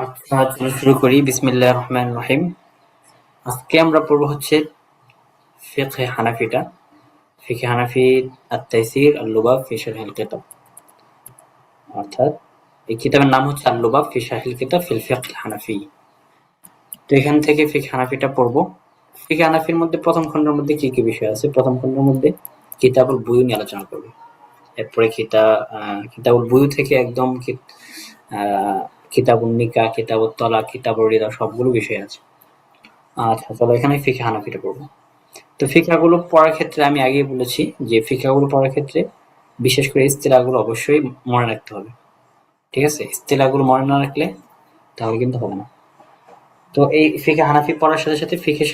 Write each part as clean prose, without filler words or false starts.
আচ্ছা, চলো শুরু করি। বিসমিল্লাহির রহমানির রহিম। আজকে আমরা পড়ব হচ্ছে ফিকহে হানাফিটা। ফিকহে হানাফি আত-তাইসির আল-লুবাব ফি শারহিল কিতাব। অর্থাৎ এই কিতাবের নাম হচ্ছে আল-লুবাব ফি শারহিল কিতাব ফিল ফিকহ হানাফি। তো এখান থেকে ফিকহে হানাফিটা পড়ব। ফিকহে হানাফির মধ্যে প্রথম খণ্ডের মধ্যে কি কি বিষয় আছে? প্রথম খণ্ডের মধ্যে কিতাবুল বুয়ু নিয়ে আলোচনা করব। এরপরে কিতাবুল বুয়ু থেকে একদম কিতাবুন নিকাহ, কিতাবুত তালাক, কিতাবুর রিদা সবগুলো বিষয় আছে। আচ্ছা, চলো এখানে ফিকহে হানাফিটা পড়বো। তো ফিকহাগুলো পড়ার ক্ষেত্রে আমি আগেই বলেছি যে ফিকহাগুলো পড়ার ক্ষেত্রে বিশেষ করে ইস্তিলাহগুলো অবশ্যই মনে রাখতে হবে। ঠিক আছে? ইস্তিলাহগুলো মনে না রাখলে তাহলে কিন্তু হবে না। তো এই ফিকহে হানাফি পড়ার সাথে সাথে ফিকহে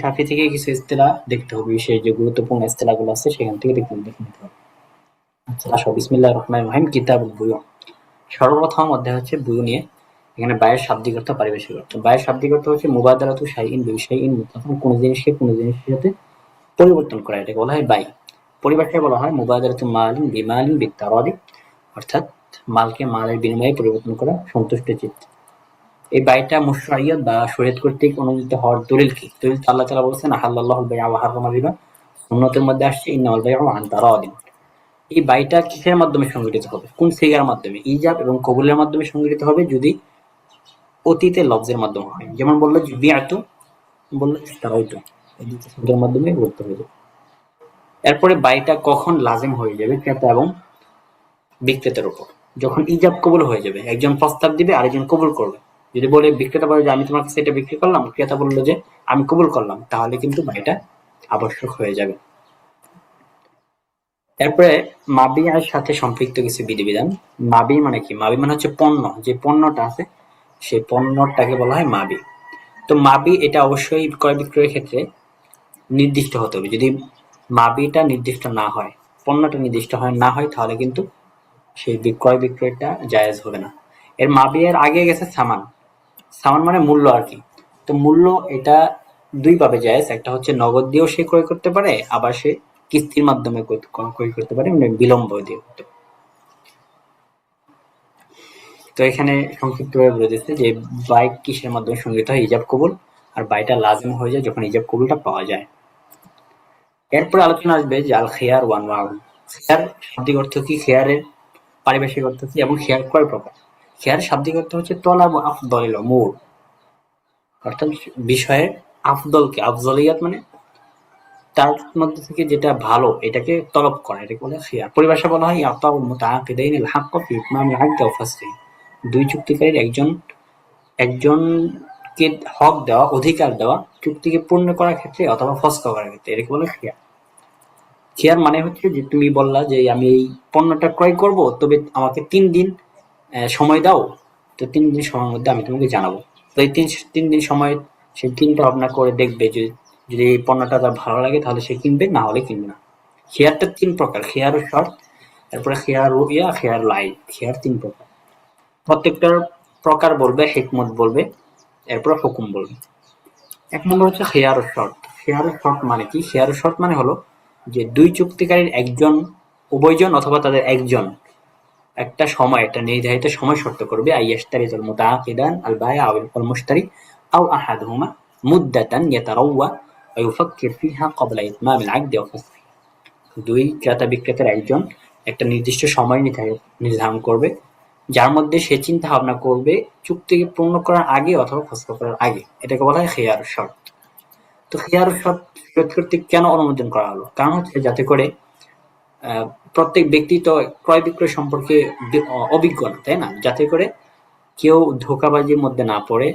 শাফি থেকে কিছু ইস্তিলাহ দেখতে হবে। বিশেষ যে গুরুত্বপূর্ণ ইস্তিলাহগুলো আছে সেখান থেকে দেখে নিতে হবে। আচ্ছা, আসো বিসমিল্লাহির রহমানির রহিম। কিতাবুল বুয়ু। সর্বপ্রথম অধ্যায় হচ্ছে বুয়ু নিয়ে। এখানে বায়ের শাব্দিক অর্থ, পারিভাষিক অর্থ। বায়ের শাব্দিক অর্থ হচ্ছে মুবাদালাতু শাইইন বিশাইইন মুতলাকান, কোন জিনিসকে কোন জিনিসের সাথে পরিবর্তন করা, এটাকে বলা হয় বাই। পরিভাষায় বলা হয় মুবাদালাতু মালিন বিমালিন বিত্তারাদি, অর্থাৎ মালকে মালের বিনিময়ে পরিবর্তন করা সন্তুষ্ট চিত্তে। এই বাইটা মুশরাইয়াত বা শরীয়ত কর্তৃক অনুমোদিত হওয়ার দলিল কি? দলিল তো আল্লাহ তাআলা বলেছেন আহাল্লাল্লাহুল বাই'a ওয়া হাররামার রিবা। সুন্নতের মধ্যে আসছে ইন্নামাল বাই'উ আন তারাদিন। এই বাইটা কিসের মাধ্যমে সংগঠিত হবে? কোন সিগার মাধ্যমে? ইজাব এবং কবুলের মাধ্যমে সংগঠিত হবে যদি অতীতে লফজের মাধ্যমে হয়। যেমন বললো যে বিআতু, বললো ইশতারাইতু, এই দুটো শব্দের মাধ্যমে করতে হবে। এরপরে বাইটা কখন লাজিম হয়ে যাবে? ক্রেতা এবং বিক্রেতার উপর। যখন ইজাব কবুল হয়ে যাবে, একজন প্রস্তাব দিবে আরেকজন কবুল করবে। যদি বলে বিক্রেতা বলে যে আমি তোমার কাছে এটা বিক্রি করলাম, ক্রেতা বললো যে আমি কবুল করলাম, তাহলে কিন্তু বাইটা আবশ্যক হয়ে যাবে। এরপরে মাবিয়ার সাথে সম্পৃক্ত কিছু বিধিবিধান। মাবি মানে কি? মাবি মানে হচ্ছে পণ্য। যে পণ্যটা আছে সেই পণ্যটাকে বলা হয় মাবি। তো মাবি এটা অবশ্যই ক্রয় বিক্রয়ের ক্ষেত্রে নির্দিষ্ট হতে হবে। যদি মাবিটা নির্দিষ্ট না হয়, পণ্যটা নির্দিষ্ট না হয়, তাহলে কিন্তু সেই ক্রয় বিক্রয়টা জায়েজ হবে না। এর মাবিয়ের আগে গেছে সামান। সামান মানে মূল্য আর কি। তো মূল্য এটা দুই ভাবে জায়েজ। একটা হচ্ছে নগদ দিয়েও সে ক্রয় করতে পারে, আবার সে কিস্তির মাধ্যমে ক্রয় করতে পারে, মানে বিলম্ব দিয়ে করতে পারে। তো এখানে সংক্ষিপ্তভাবে বলে দিচ্ছে যে বাইক কিসের মাধ্যমে সংগৃহীত হয়? ইজাব কবুল। আর বাইটা লাজিম হয়ে যায় যখন ইজাব কবুলটা পাওয়া যায়। এরপরে আলোচনা আসবে যে আল খিয়ার ওয়ান ওয়াউ। খিয়ার শাব্দিক অর্থ কি, খিয়ারের পারিভাষিক অর্থ কি, এবং খিয়ার কয় প্রকার? খিয়ার শাব্দিক অর্থ হচ্ছে তলাব আফদলিল উমুর, অর্থাৎ বিষয়ের আফদলকে, আফজলিয়াত মানে তার মধ্যে থেকে যেটা ভালো এটাকে তলব করা, এটাকে বলে খিয়ার। পরিভাষা বলা হয় ইয়াতাউল মুতাআকিদাইনিল হাক্ক ফি ইতমামিল আকদি ওয়া ফাসলিহি। দুই চুক্তিকারীর একজনকে হক দেওয়া, অধিকার দেওয়া, চুক্তিকে পূর্ণ করার ক্ষেত্রে অথবা ফসক করার ক্ষেত্রে, এটাকে বলে খিয়ার। খিয়ার মানে হচ্ছে যে তুমি বললা যে আমি এই পণ্যটা ক্রয় করব, তবে আমাকে 3 দিন সময় দাও। তো 3 দিন সময়ের মধ্যে আমি তোমাকে জানাবো। তো এই 3 দিন সময় সে চিন্তা ভাবনা করে দেখবে যে যদি এই পণ্যটা তার ভালো লাগে তাহলে সে কিনবে, না হলে কিনবে না। খিয়ারটা 3 প্রকার: খিয়ার শর্ত, তারপরে খিয়ার রুইয়া, খিয়ার লাই। খিয়ার 3 প্রকার। প্রত্যেকটার প্রকার বলবে, হিকমত বলবে, এরপর হুকুম বলবে। 1 নম্বর হচ্ছে খিয়ার শর্ত। খিয়ার শর্ত মানে কি? খিয়ার শর্ত মানে হলো যে দুই চুক্তিকারীর উভয়জন অথবা তাদের একজন একটা সময়, একটা নির্ধারিত সময় শর্ত করবে। আইয়াশতারিতুল মুতাআকিদান আল বাই'a আল মুশতারি আও আহাদুহুমা মুদ্দাতান ইয়াতারাওয়া ওয়া ইউফাক্কির ফিহা ক্বাবলা ইতমামিল আকদি ওয়া ফাসলিহি। দুই ক্রেতা বিক্রেতার একজন একটা নির্দিষ্ট সময় নির্ধারণ করবে, যার মধ্যে সে চিন্তা ভাবনা করবে চুক্তিকে পূর্ণ করার আগে অথবা ফসল করার আগে। এটাকে বলা হয় খিয়ার শর্ত। তো খিয়ার শর্ত কর্তৃক কেন অনুমোদন করা হলো? কারণ হচ্ছে যাতে করে প্রত্যেক ব্যক্তি তো ক্রয় বিক্রয় সম্পর্কে অভিজ্ঞ না, তাই না? যাতে করে কেউ ধোঁকাবাজির মধ্যে না পড়ে,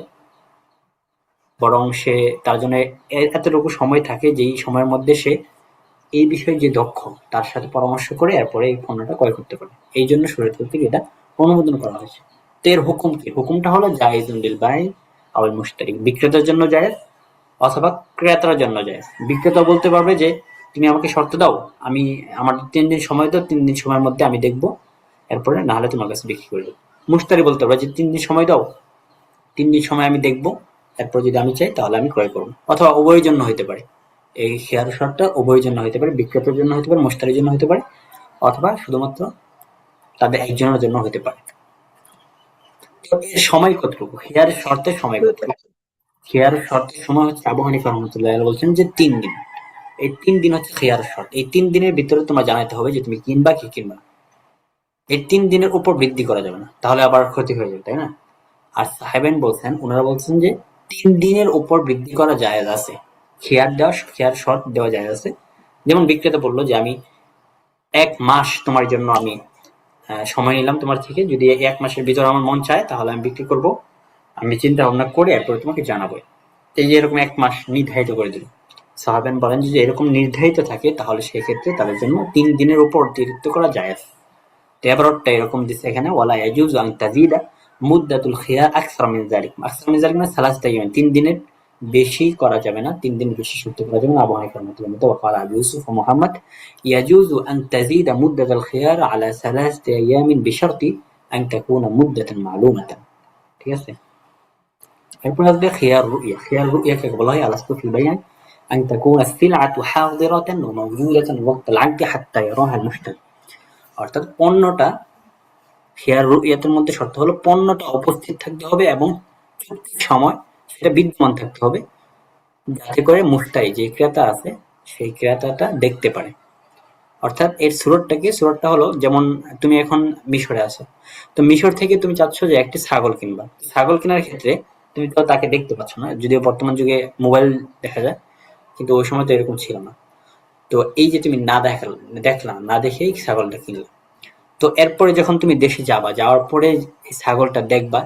বরং সে তার জন্য এতটুকু সময় থাকে যেই সময়ের মধ্যে সে এই বিষয়ে যে দক্ষ তার সাথে পরামর্শ করে এরপরে এই পণ্যটা ক্রয় করতে পারে। এই জন্য শরীয়ত কর্তৃক এটা অনুমোদন করা হয়েছে। তো এর হুকুম কি? হুকুমটা হলো জায়েজুন লিল বাই আওয়াল মুশতারি। বিক্রেতার জন্য জায়েজ অথবা ক্রেতার জন্য জায়েজ। বিক্রেতা বলতে পারবে যে তুমি আমাকে শর্ত দাও, আমি আমার 3 দিন সময় দাও, 3 দিন সময়ের মধ্যে আমি দেখবো, এরপরে না হলে তোমার কাছে বিক্রি করে দেবো। মুশতারি বলতে পারবে যে 3 দিন সময় দাও, 3 দিন সময় আমি দেখবো, এরপর যদি আমি চাই তাহলে আমি ক্রয় করবো। অথবা উভয়ের জন্য হইতে পারে। এই খিয়ার শর্তটা উভয়ের জন্য হতে পারে, বিক্রেতার জন্য হতে পারে, মুশতারির জন্য হতে পারে, অথবা শুধুমাত্র তাদের একজনের জন্য হতে পারে। এর সময় কতটুকু, খিয়ারের শর্তের সময় কতটুকু? খিয়ারের শর্তের সময় হচ্ছে আবু হানিফা রহমতুল্লাহ বলছেন যে 3 দিন। এই 3 দিন হচ্ছে খিয়ারের শর্ত। এই 3 দিনের ভিতরে তোমার জানাতে হবে যে তুমি কিনবা কি কিনবা না। এই 3 দিনের উপর বৃদ্ধি করা যাবে না, তাহলে আবার ক্ষতি হয়ে যাবে, তাই না? আর সাহেবেন বলছেন, ওনারা বলছেন যে 3 দিনের উপর বৃদ্ধি করা জায়েজ আছে। খিয়ার শর্ত দেওয়া জায়েজ আছে। যেমন বিক্রেতা বললো যে আমি 1 মাস তোমার জন্য আমি সময় নিলাম তোমার থেকে, যদি 1 মাসের ভিতরে আমার মন চায় তাহলে আমি বিক্রি করব, আমি চিন্তা ভাবনা করে এরপরে তোমাকে জানাবো। এই যে এরকম 1 মাস নির্ধারিত করে দিল। সাহাবেন বলেন যে এরকম নির্ধারিত থাকে তাহলে সেক্ষেত্রে তাদের জন্য 3 দিনের উপর অতিরিক্ত করা জায়েজ। তেবরটা এরকম দিচ্ছে এখানে, ওয়ালা ইয়াজুজু আন তাজিদা মুদ্দাতুল খিয়ার আকসার মিন যালিক। আকসার মিন যালিক মানে সালাসাতা ইয়ামিন, 3 দিনের বেশি করা যাবে না, 3 দিনের বেশি সূর্য করা যাবে না। আবু হানিফার মতবাদ মতো ওয়াকাল আবু ইউসুফ ও মুহাম্মদ ইয়াজুজু আন তাজিদা মুদ্দাতুল খিয়ার আলা সালাসাতি আইয়ামিন বিশারতি আন তাকুনা মুদ্দাতান মালুমাতান। ঠিক আছে? এরপর আসবে খিয়ার রুইয়া। খিয়ার রুইয়া কে বলা হয় আলাস্তু ফিল বায়ান আন তাকুনা আস-সিলআতু হাদিরাতান ওয়া মাওজুদাতান ওয়াক্ত আল-আকদ হাত্তা ইয়ারাহা আল-মুশতারি। অর্থাৎ পণ্যটা, খিয়ার রুইয়াতের মধ্যে শর্ত হলো পণ্যটা উপস্থিত থাকতে হবে এবং চুক্তির সময় সেটা বিদ্যমান থাকতে হবে, যাতে করে মুশতারি যে ক্রেতা আছে সেই ক্রেতাটা দেখতে পারে। অর্থাৎ এর সুরতটা হলো, যেমন তুমি এখন মিশরে আছো, তো মিশর থেকে তুমি চাচ্ছ যে একটি ছাগল কিনবা। ছাগল কেনার ক্ষেত্রে তুমি তো তাকে দেখতে পাচ্ছ না, যদিও বর্তমান যুগে মোবাইল দেখা যায়, কিন্তু ওই সময় তো এরকম ছিল না। তো এই যে তুমি দেখলা না দেখেই ছাগলটা কিনলা। তো এরপরে যখন তুমি দেশে যাবা, যাওয়ার পরে এই ছাগলটা দেখবা,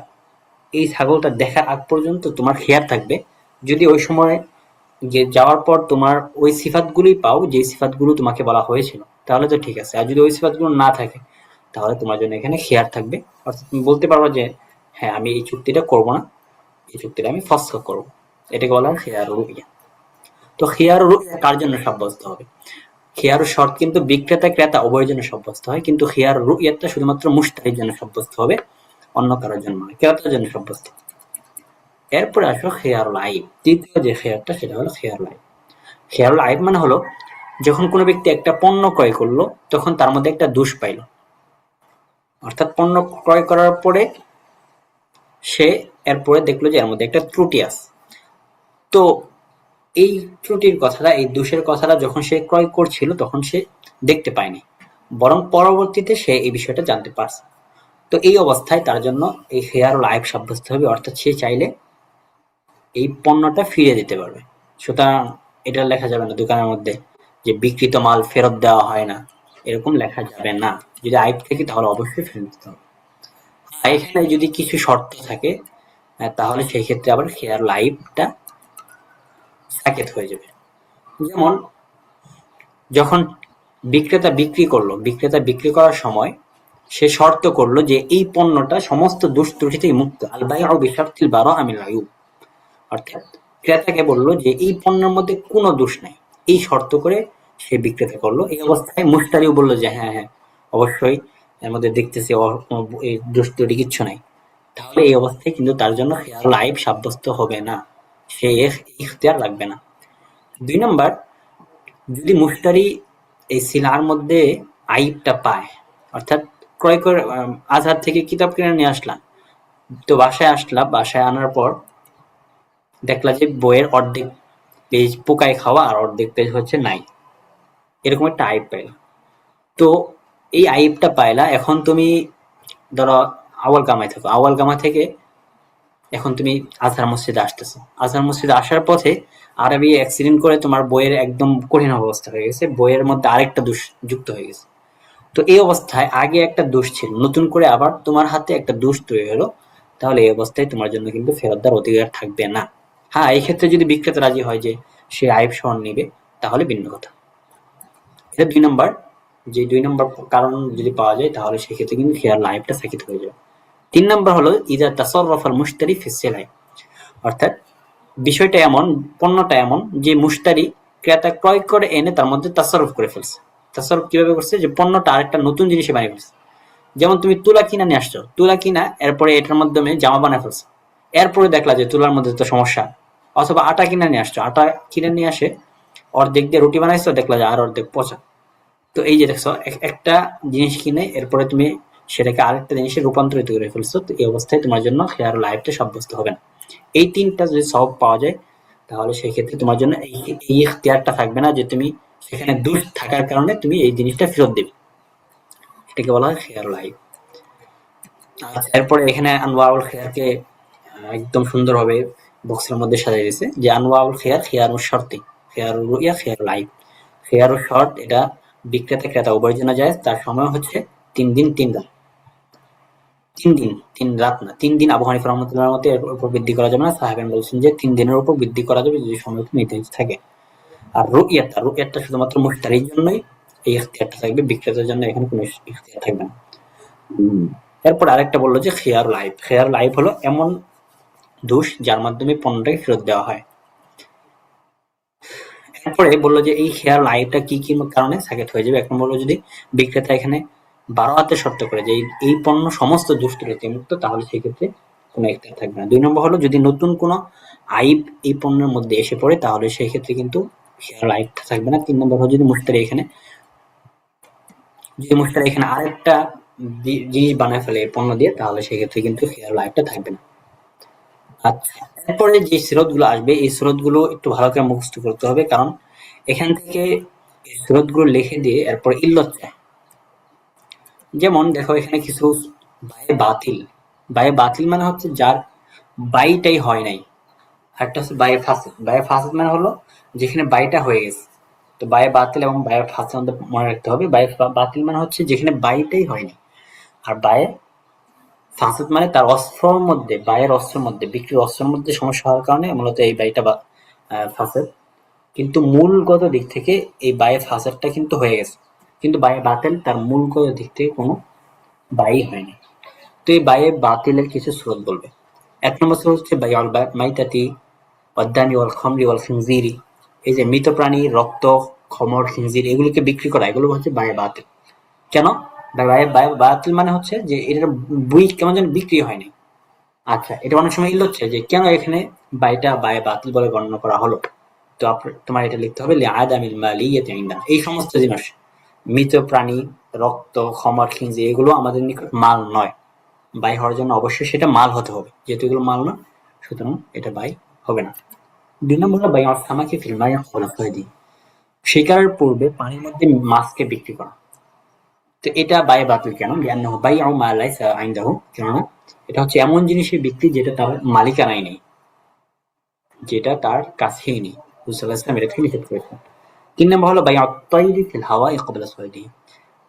এই ছাগলটা দেখার আগ পর্যন্ত তোমার খেয়াল থাকবে। যদি ওই সময় যে যাওয়ার পর তোমার ওই সিফাতগুলোই পাও যে সিফাতগুলো তোমাকে বলা হয়েছিল, তাহলে তো ঠিক আছে। আর যদি ওই সিফাতগুলো না থাকে তাহলে তোমার জন্য এখানে খেয়ার থাকবে। অর্থাৎ তুমি বলতে পারবা যে হ্যাঁ আমি এই চুক্তিটা করবো না, এই চুক্তিটা আমি ফসখ করবো। এটাকে বলা হয় খেয়ার রুইয়া। তো খেয়ার রুইয়া কার জন্য সাব্যস্ত হবে? খেয়ার শর্ত কিন্তু বিক্রেতা ক্রেতা উভয়ের জন্য সাব্যস্ত হয়, কিন্তু খেয়ার রুইয়াতটা শুধুমাত্র মুশতারির জন্য সাব্যস্ত হবে, অন্য কারোর জন্য নয়, ক্রেতার জন্য সাব্যস্ত। এরপরে আসো খেয়ারুল আইব। তৃতীয় যে খেয়ারটা সেটা হলো খেয়ারুল আইব। খেয়ারুল আইব মানে হলো যখন কোনো ব্যক্তি একটা পণ্য ক্রয় করলো তখন তার মধ্যে একটা দোষ পাইল। অর্থাৎ পণ্য ক্রয় করার পরে সে এরপরে দেখলো যে এর মধ্যে একটা ত্রুটি আছে। তো এই ত্রুটির কথাটা, এই দোষের কথাটা যখন সে ক্রয় করছিল তখন সে দেখতে পায়নি, বরং পরবর্তীতে সে এই বিষয়টা জানতে পারছে। তো এই অবস্থায় তার জন্য এই খেয়ারুল আইব সাব্যস্ত হবে, অর্থাৎ সে চাইলে এই পণ্যটা ফিরে দিতে পারবে। সুতরাং এটা লেখা যাবে না দোকানের মধ্যে যে বিক্রিত মাল ফেরত দেওয়া হয় না, এরকম লেখা যাবে না। যদি আইব থাকে তাহলে অবশ্যই ফেরত দিতে হবে। আর এখানে যদি কিছু শর্ত থাকে তাহলে সেই ক্ষেত্রে আবার খেয়ারুল আইবটা সাকেত হয়ে যাবে। যেমন যখন বিক্রেতা বিক্রি করার সময় সে শর্ত করলো যে এই পণ্যটা সমস্ত দোষ ত্রুটি থেকে মুক্ত, আল বাইউ বিশারতিল বারাআ মিনাল আইব। অর্থাৎ ক্রেতাকে বললো যে এই পণ্যের মধ্যে কোনো দোষ নাই, এই শর্ত করে সে বিক্রেতা করলো। এই অবস্থায় মুশতারিও বললো যে হ্যাঁ হ্যাঁ অবশ্যই এর মধ্যে দেখতেছি এই দোষ ত্রুটি কিচ্ছু নাই। তাহলে এই অবস্থায় কিন্তু তার জন্য খেয়ারুল আইব সাব্যস্ত হবে না, সে ইখতিয়ার রাখবে না। 2 নম্বর, যদি মুশতারি এই সিলার মধ্যে আইবটা পায়, অর্থাৎ ক্রয় করে আজহার থেকে কিতাব কিনে নিয়ে আসলাম, তো বাসায় আনার পর দেখলা যে বইয়ের অর্ধেক পেজ পোকায় খাওয়া আর অর্ধেক পেজ হচ্ছে নাই, এরকম একটা আইব পাইলা। তো এই আইবটা পাইলা, এখন তুমি ধরো আওয়াল গামায় থেকে এখন তুমি আজহার মসজিদে আসতেছো। আজহার মসজিদে আসার পথে আরবি অ্যাক্সিডেন্ট করে তোমার বইয়ের একদম কঠিন অবস্থা হয়ে গেছে, বইয়ের মধ্যে আরেকটা দোষ যুক্ত হয়ে গেছে। তো এই অবস্থায় আগে একটা দোষ ছিল, নতুন করে আবার তোমার হাতে একটা দোষ তৈরি হলো, তাহলে এই অবস্থায় তোমার জন্য কিন্তু ফেরত দেওয়ার অধিকার থাকবে না। হ্যাঁ, এই ক্ষেত্রে যদি বিক্রেতা রাজি হয় যে সে আইব সহন নিবে তাহলে ভিন্ন কথা। এটা 2 নম্বর। যে 2 নম্বর কারণ যদি পাওয়া যায় তাহলে সেক্ষেত্রে কিন্তু খেয়ার আইবটা সাকিত হয়ে যাবে। 3 নম্বর হলো ইদা তাসাররাফাল মুশতারি ফি সিলাই। অর্থাৎ বিষয়টা এমন, পণ্যটা এমন যে মুশতারি ক্রেতা ক্রয় করে এনে তার মধ্যে তাসাররুফ করে ফেলছে। তাসাররুফ কিভাবে করছে? যে পণ্যটা আরেকটা নতুন জিনিসে বানিয়ে ফেলছে। যেমন তুমি তুলা কিনা নিয়ে আসছো, তুলা কিনা এরপরে এটার মাধ্যমে জামা বানায় ফেলছে, এরপরে দেখলা যে তুলার মধ্যে তো সমস্যা। অথবা আটা কিনা নিয়ে আসছো, আটা কিনে নিয়ে আসে অর্ধেক দিয়ে রুটি বানাইছো, দেখলা যে আর অর্ধেক পচা। তো এই যে দেখছো একটা জিনিস কিনে এরপরে তুমি সেটাকে আরেকটা জিনিসে রূপান্তরিত করে ফেলছো, তো এই অবস্থায় তোমার জন্য খেয়ারুল আইবটা সাব্যস্ত হবে না। এই তিনটা যদি সব পাওয়া যায় তাহলে সেই ক্ষেত্রে তোমার জন্য এই ইখতিয়ারটা থাকবে না যে তুমি সেখানে দোষ থাকার কারণে তুমি এই জিনিসটা ফেরত দেবে। এটাকে বলা হয় খেয়ারুল আইব। আচ্ছা, এরপরে এখানে আনওয়াউল খেয়ারকে একদম সুন্দরভাবে বক্সের মধ্যে সাজিয়ে দিয়েছে যে আনওয়াউল খেয়ার, খেয়ারুল শর্তি, খেয়ারুল রুইয়া, খেয়ারুল আইব। খেয়ারুল শর্ত এটা বিক্রেতা ক্রেতা উভয়ের জন্য জায়েজ, তার সময় হচ্ছে 3 দিন 3 রাত। 3 দিন 3 রাত না, 3 দিন আবু হানিফা রাহমাতুল্লাহর মতে এর উপর বৃদ্ধি করা যাবে না। সাহাবাগণ বলছেন যে 3 দিনের উপর বৃদ্ধি করা যাবে যদি সময়টা নির্ধারিত থাকে। আর রুইয়াটা শুধুমাত্র মুশতারির জন্যই এই ইখতিয়ারটা থাকবে, বিক্রেতার জন্য এখানে কোনো ইখতিয়ার থাকবে না। এরপর আরেকটা বললো যে খেয়ারুল আইব। খেয়ারুল আইব হলো এমন দোষ যার মাধ্যমে পণ্যটাকে ফেরত দেওয়া হয়। এরপরে বললো যে এই খেয়ারুল আইবটা কি কি কারণে সাকেত হয়ে যাবে। এক নম্বর হলো যদি বিক্রেতা এখানে বারাতে শর্ত করে যে এই পণ্য সমস্ত দোষ ত্রুটি মুক্ত, তাহলে সেক্ষেত্রে কোনো ইখতিয়ার থাকবে না। 2 নম্বর হলো যদি নতুন কোনো আইব এই পণ্যের মধ্যে এসে পড়ে তাহলে সেই ক্ষেত্রে কিন্তু খেয়ারুল আইবটা থাকবে না। 3 নম্বর হলো যদি মুশতারি এখানে আরেকটা জিনিস বানায় ফেলে এই পণ্য দিয়ে, তাহলে সেক্ষেত্রে কিন্তু খেয়ারুল আইবটা থাকবে না। আচ্ছা, এরপরে যে স্রোতগুলো আসবে এই স্রোতগুলো একটু ভালো করে মুখস্থ করতে হবে, কারণ এখান থেকে স্রোতগুলো লিখে দিয়ে এরপর ইল্লত চায়। যেমন দেখো এখানে কিছু বায়ে বাতিল মানে হচ্ছে যার বাইটাই হয় নাই। একটা হচ্ছে বায়ে ফাসিদ। বায়ে ফাসিদ মানে হলো যেখানে বাইটা হয়ে গেছে। তো বায়ে বাতিল এবং বায়ে ফাসিদ আমাদের মনে রাখতে হবে। বায়ে বাতিল মানে হচ্ছে যেখানে বাইটাই হয়নি, আর বায়ে ফাসিদ মানে তার অস্ত্রের মধ্যে, বায়ের অস্ত্রের মধ্যে, বিক্রির অস্ত্রের মধ্যে সমস্যা হওয়ার কারণে মূলত এই বাইটা বা ফাসিদ। কিন্তু মূলগত দিক থেকে এই বায়ে ফাসিদটা কিন্তু হয়ে গেছে, কিন্তু বায়ে বাতিল তার মূলগত দিক থেকে কোনো বাই হয়নি। তো এই বায়ে বাতিলের কিছু স্রোত বলবে। 1 নম্বর স্রোত হচ্ছে বায়উল মাইতাতি ওয়াদ-দামি ওয়াল খামরি ওয়াল খিনজিরি। এই যে মৃত প্রাণী, রক্ত, খমর, খিনজির এগুলোকে বিক্রি করা, এগুলো হচ্ছে বায়ে বাতিল। কেন? বায়ে বাতিল মানে হচ্ছে যে এটার বই কেমন যেন বিক্রি হয়নি। আচ্ছা, এটা অনেক সময় ইল্লত হচ্ছে যে কেন এখানে বাইটা বায়ে বাতিল বলে গণনা করা হলো। তো তোমার এটা লিখতে হবে লিআদামিল মালিয়াতি ইনদানা। এই সমস্ত জিনিস, মৃত প্রাণী, রক্ত, খমর, খিনজির এগুলো আমাদের নিকট মাল নয়। বাই হওয়ার জন্য অবশ্যই সেটা মাল হতে হবে, যেহেতু এগুলো মাল না সুতরাং এটা বাই হবে না। 2 নম্বর হলো বাইউস সামাকি ফিল মাই ক্বাবলা সাইদি। শিকারের পূর্বে পানির মধ্যে মাছকে বিক্রি করা। তো এটা বায়ে বাতিল কেন? লিআন্নাহু বাইউ মা লাইসা ইনদাহু, কেননা এটা হচ্ছে এমন জিনিসের বিক্রি যেটা তার মালিকানায় নেই, যেটা তার কাছেই নেই। রাসূল সাল্লাল্লাহু আলাইহি ওয়াসাল্লাম এটা থেকে নিষেধ করেছেন। 3 নম্বর হলো বাইউ আত-তাইরি ফিল হাওয়াই ক্বাবলা সাইদি।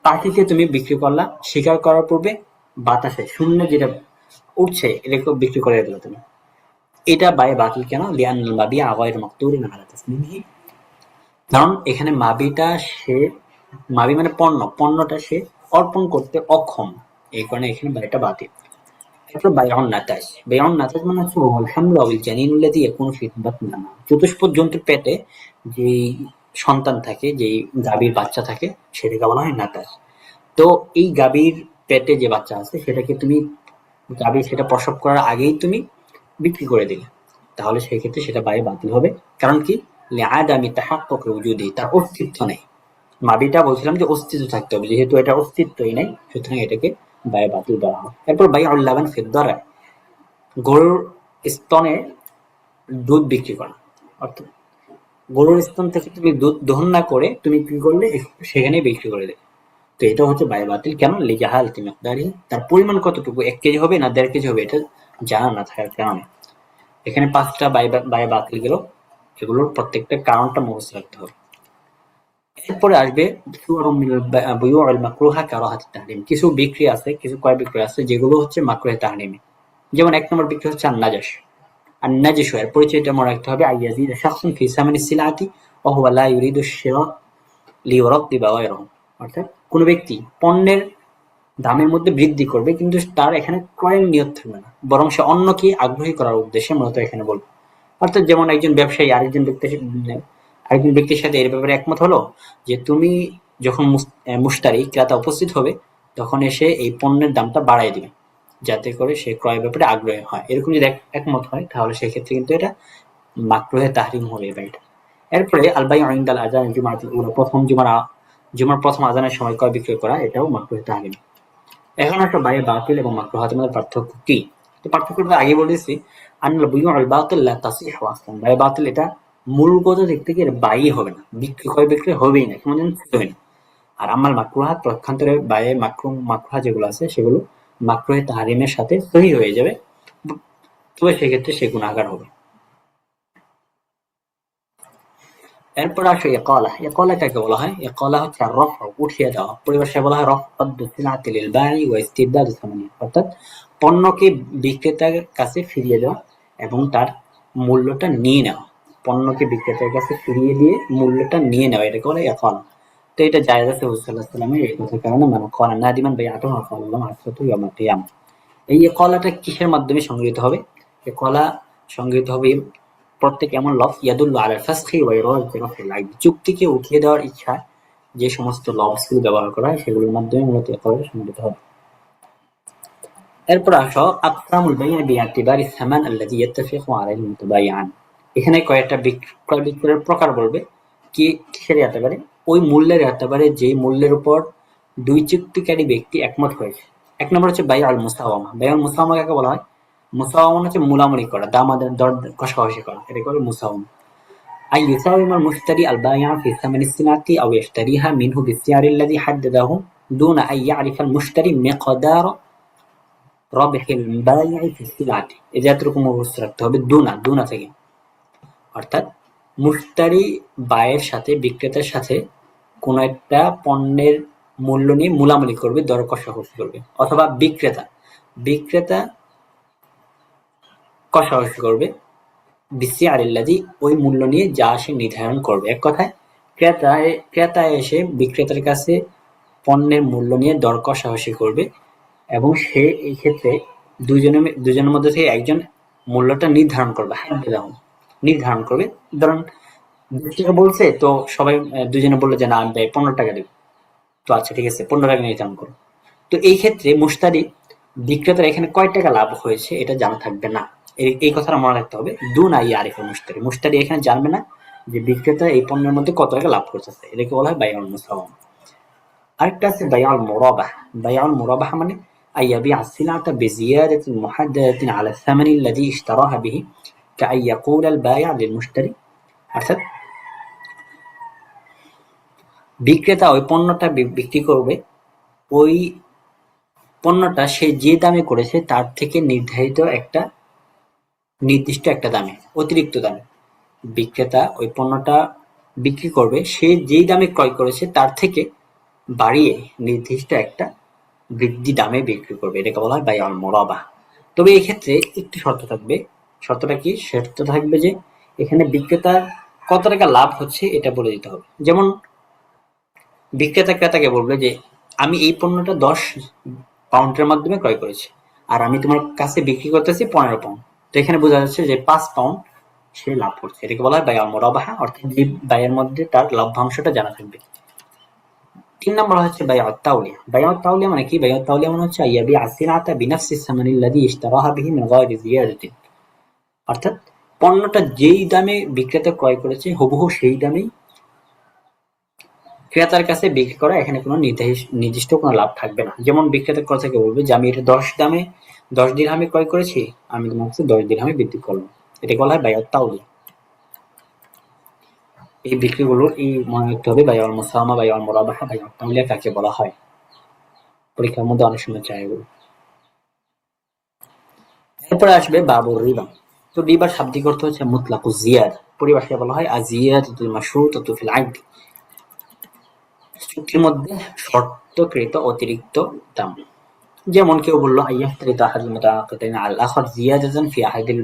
পাখিকে তুমি বিক্রি করলা শিকার করার পূর্বে বাতাসে শূন্যে যেটা উঠছে এটাকে বিক্রি করে দিলা তুমি। এটা বায়ে বাতিল কেন? লিআন্নাল মাবিআ গায়রু মাকদুরিন আলা তাসলিমিহি। কারণ এখানে মাবি মানে পণ্যটা সে অর্পণ করতে অক্ষম, এই কারণে এখানে বায়টা বাতিল। এরপর বায়উন নাতাজ। বায়উন নাতাজ মানে হচ্ছে ওয়াল হামলু আওয়াল জানিন আল্লাযী ইয়াকুনু ফি বাতনিল আমা। চতুষ্পদ জন্তুর পেটে যেই সন্তান থাকে, যেই গাভীর বাচ্চা থাকে সেটাকে বলা হয় নাতাজ। তো এই গাভীর পেটে যে বাচ্চা আছে সেটাকে তুমি গাভী সেটা প্রসব করার আগেই তুমি বিক্রি করে দিলে, তাহলে সেই ক্ষেত্রে সেটা বায়ে বাতিল হবে। কারণ কি? লিআদামি তাহাক্কুকি ওজুদিহি, তার অস্তিত্ব নেই। মাবিটা বলছিলাম যে অস্তিত্ব থাকতে হবে, যেহেতু এটা অস্তিত্বই নেই সুতরাং এটাকে বায়ে বাতিল বলা হয়। এরপর বাইউল লাবান ফিদ দারা, গরুর স্তনে দুধ বিক্রি করা। অর্থাৎ গরুর স্তন থেকে তুমি দুধ দহন না করে তুমি কি করলে সেখানেই বিক্রি করে দেবে। তো এটা হচ্ছে বায়ে বাতিল কেন? লিজাহালাতি মিকদারিহি, তার পরিমাণ কতটুকু, 1 কেজি হবে না 1.5 কেজি হবে এটা জানা না থাকার কারণে। এখানে 5টা বায়ে বাতিল গেল, এগুলোর প্রত্যেকটা কারণটা মুখস্থ রাখতে হবে। এরপরে আসবে বুয়ুউল মাকরুহা কারাহাতুত তাহরিম। কিছু বিক্রি আছে, কিছু ক্রয় বিক্রয় আছে যেগুলো হচ্ছে মাকরুহে তাহরিমি। যেমন 1 নম্বর বিক্রি হচ্ছে আন-নাজাশ। আন-নাজাশু এর পরিচয়টা মনে রাখতে হবে। আইয়াজিদা শাখসুন ফি সামানি সিলাতি ওয়া হুয়া লা ইউরিদু শিরা লিইউরাদ্দিবা গায়রাহু। অর্থাৎ কোন ব্যক্তি পণ্যের দামের মধ্যে বৃদ্ধি করবে কিন্তু তার এখানে ক্রয়ের নিয়ত থাকবে না, বরং সে অন্যকে আগ্রহী করার উদ্দেশ্যে মূলত এখানে বলবে। অর্থাৎ যেমন একজন ব্যবসায়ী আরেকজন ব্যক্তির সাথে এর ব্যাপারে একমত হলো যে তুমি যখন মুশতারি ক্রেতা উপস্থিত হবে তখন এসে এই পণ্যের দামটা বাড়ায় দিবে যাতে করে সে ক্রয়ের ব্যাপারে আগ্রহী হয়। এরকম যদি একমত হয় তাহলে সেক্ষেত্রে কিন্তু এটা মাকরুহে তাহরিম হবে এই বাইটা। এরপরে আল বাইউ ইনদাল আযান জুমাতুল উলা, জুমার প্রথম আযানের সময় ক্রয় বিক্রয় করা, এটাও মাকরুহে তাহরিম। এখন একটা বাই বাতিল এবং মাকরুহাতের মধ্যে পার্থক্য কি? তো পার্থক্যটা আগে বলেছি, আন্নাল বুয়ু আল বাতিল লা তাসিহু আসলান, বাই বাতিল এটা মূলগত দিক থেকে এর বাই হবে না, বিক্রি ক্রয় বিক্রয় হবেই না, কেমন যেন হবে না। আর আমার মাকরুহাত পক্ষান্তরে বায়ে মাকরুহা যেগুলো আছে সেগুলো মাকরুহে তাহরিমের সাথে সহি হয়ে যাবে, তবে সেক্ষেত্রে সে গুনাহগার হবে। এরপর আসে ইকালা। ইকালা কাকে বলা হয়? ইকালা হচ্ছে রফ, উঠিয়ে দেওয়া। পরিভাষায় বলা হয় রফ'আদ সিলাতি লিল বায়ি ওয়া ইস্তিবদাদু সামানিহা, অর্থাৎ পণ্যকে বিক্রেতার কাছে ফিরিয়ে দেওয়া এবং তার মূল্যটা নিয়ে নেওয়া। পণ্যকে বিক্রেতার কাছে ফিরিয়ে দিয়ে মূল্যটা নিয়ে নেওয়া, এটাকে বলে ইকালা। তো এটা জায়েজ আছে হুজুর সাল্লাল্লাহু আলাইহি ওয়াসাল্লামের এই কথার কারণে, মান কানা নাদিমান বাইআতুহু আকাল্লাহু আসরাতু ইয়াউমাল কিয়ামা। এই ইকালাটা কিসের মাধ্যমে সংগৃহীত হবে? ইকালা সংগৃহীত হবে প্রত্যেক এমন লফজ ইয়াদুল্লু আলাল ফাসখি ওয়া ইরাদাতি রাফিল আইব, চুক্তিকে উঠিয়ে দেওয়ার ইচ্ছা যে সমস্ত লফজগুলো ব্যবহার করা হয় সেগুলোর মাধ্যমে মূলত ইকালা সংগৃহীত হবে। এরপর আসো আকসামুল বাই'i বি'আতিবারি সামান আল্লাযী ইয়াত্তাফিকু আলাইহিল মুতাবায়িআন। এখানে কয়েকটা ক্রয় বিক্রয়ের প্রকার বলবে। কিসের এতেবারে? ওই মূল্যের এতেবারে যে মূল্যের উপর দুই চুক্তিকারী ব্যক্তি একমত হয়েছে। এক নম্বর হচ্ছে বাই'আল মুসাওয়ামা। বাই'আল মুসাওয়ামা কাকে বলা হয়? মুসাওয়ামা হচ্ছে মুলামুলি করা, দর কষাকষি করা, এটাকে বলে মুসাওয়ামা। أن يساوم المشتري البائع في ثمن السلعة أو يشتريها منه بالسعر الذي حدده دون أن يعرف المشتري مقدار ربح البائع في السلعة। এই যে এতটুকু মুখস্থ রাখতে হবে, দুনা থেকে, অর্থাৎ মুশতারি বায়ের সাথে বিক্রেতার সাথে কোন একটা পণ্যের মূল্য নিয়ে মুলামুলি করবে, দর কষাকষি করবে, অথবা বিক্রেতা কষাকষি করবে বিসিআরিল্লাযী, ওই মূল্য নিয়ে যা সে নির্ধারণ করবে। এক কথায় ক্রেতা এসে বিক্রেতার কাছে পণ্যের মূল্য নিয়ে দর কষাকষি করবে এবং সে এই ক্ষেত্রে দুজনের মধ্যে থেকে একজন মূল্যটা নির্ধারণ করবে, নির্ধারণ করবে। ধরুন ২০ টাকা বলছে, তো সবাই দুজনে বললো যে না আমি ১৫ টাকা দেব, তো আচ্ছা ঠিক আছে ১৫ টাকা নির্ধারণ করো। তো এই ক্ষেত্রে মুশতারি বিক্রেতার এখানে কয় টাকা লাভ হয়েছে এটা জানা থাকবে না, এই কথাটা মনে রাখতে হবে। দুনা ইয়ারিফুল মুশতারি, মুশতারি এখানে জানবে না যে বিক্রেতা এই পণ্যের মধ্যে কত টাকা লাভ করতেছে, এটাকে বলা হয় বাইউল মুসাওয়ামা। আরেকটা আছে বাইউল মুরাবাহ। বাইউল মুরাবাহ মানে أن يبيع السلعة بزيادة محددة على الثمن الذي اشتراها به كأن يقول البائع للمشتري، অর্থাৎ বিক্রেতা ওই পণ্যটা বিক্রি করবে, ওই পণ্যটা সে যে দামে করেছে তার থেকে নির্দিষ্ট একটা দামে, অতিরিক্ত দামে বিক্রেতা ওই পণ্যটা বিক্রি করবে, সে যেই দামে ক্রয় করেছে তার থেকে বাড়িয়ে নির্দিষ্ট একটা বৃদ্ধি দামে বিক্রি করবে, এটাকে বলা হয় বাইউল মুরাবাহ। তবে এই ক্ষেত্রে একটি শর্ত থাকবে। শর্তটা কি? শর্ত থাকবে যে এখানে বিক্রেতার কত টাকা লাভ হচ্ছে এটা বলে দিতে হবে। যেমন বিক্রেতা ক্রেতাকে বলবে যে আমি এই পণ্যটা ১০ পাউন্ডের মাধ্যমে ক্রয় করেছি আর আমি তোমার কাছে বিক্রি করতেছি ১৫ পাউন্ড, তো এখানে বোঝা যাচ্ছে যে ৫ পাউন্ড সে লাভ করছে, এটাকে বলা হয় বাইউল মুরাবাহ, অর্থাৎ যে ব্যয়ের মধ্যে তার লভ্যাংশটা জানা থাকবে। ৩ নম্বর হচ্ছে বাইউত তাওলিয়া। বাইউত তাওলিয়া মানে কি? বাইউত তাওলিয়া মানে হচ্ছে ইয়াবিআ সিলআতা বিনাফসি সামানি আল্লাযী ইশতারাহা বিহি মিন গায়রি জিয়াদাতিন, অর্থাৎ পণ্যটা যেই দামে বিক্রেতা ক্রয় করেছে হুবহু সেই দামেই ক্রেতার কাছে বিক্রি করা, এখানে কোনো নির্দিষ্ট কোনো লাভ থাকবে না। যেমন বিক্রেতা ক্রেতাকে বলবে যে আমি এটা ১০ দিরহামে ক্রয় করেছি, আমি তোমার কাছে ১০ দিরহামে বিক্রি করলাম, এটাকে বলা হয় বাইউত তাওলিয়া। এই বিক্রিগুলো এই মনে রাখতে হবে, বাইউল মুসাওয়ামা, বাইউল মুরাবাহ, বাইউত তাওলিয়া কাকে বলা হয়। পরীক্ষার মধ্যে অনেক সময় চায় এগুলো। এরপরে আসবে বাবুর রিবা। তো রিবার শাব্দিক অর্থ হচ্ছে মুতলাকুজ জিয়াদা। পরিভাষায় বলা হয় আয-জিয়াদাতুল মাশরুতাতু ফিল আইব, চুক্তির মধ্যে শর্তকৃত অতিরিক্ত দাম। যেমন কেউ বলল আইয়াফতারিতু আহাদুল মুতাআকিদাইন আলাল আখার জিয়াদাতান ফি আহাদিল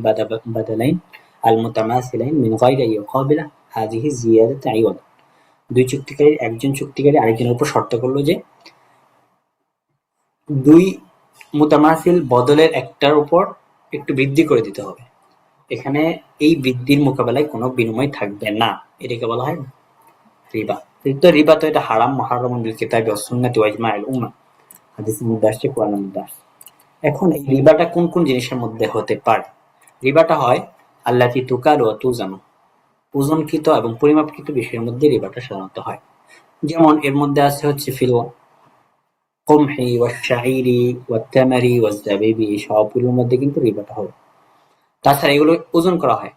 বাদালাইন আল মুতামাসিলাইন মিন গায়রি আন ইউকাবিলা হাযিহি জিয়াদাতু ইওয়াদান। একজন চুক্তিকারী আরেকজনের উপর শর্ত করলো যে দুই মুতামাসিল বদলের একটার উপর একটু বৃদ্ধি করে দিতে হবে, এখানে এই বৃদ্ধির মোকাবেলায় কোনো বিনিময় থাকবে না, এটাকে বলা হয় রিবা। তো রিবা তো এটা হারাম, মুহাররামুন বিল কিতাবি ওয়াস সুন্নাতি ওয়া ইজমাইল উম্মাহ, হাদিসের মধ্যে আসছে, কোরআনের মধ্যে আসছে। এখন এই রিবাটা কোন কোন জিনিসের মধ্যে হতে পারে? রিবাটা হয় আল্লাতী তুকালু ওয়া তুজানু, ওজনকৃত এবং পরিমাপকৃত বিষয়ের মধ্যে রিবাটা সাধারণত হয়। যেমন এর মধ্যে আছে হচ্ছে কুমহি ওয়াশ-শাঈরি ওয়াত-তামারি ওয়াজ-জাবিবি সবগুলোর মধ্যে কিন্তু রিবাটা হবে। তাছাড়া এগুলো ওজন করা হয়।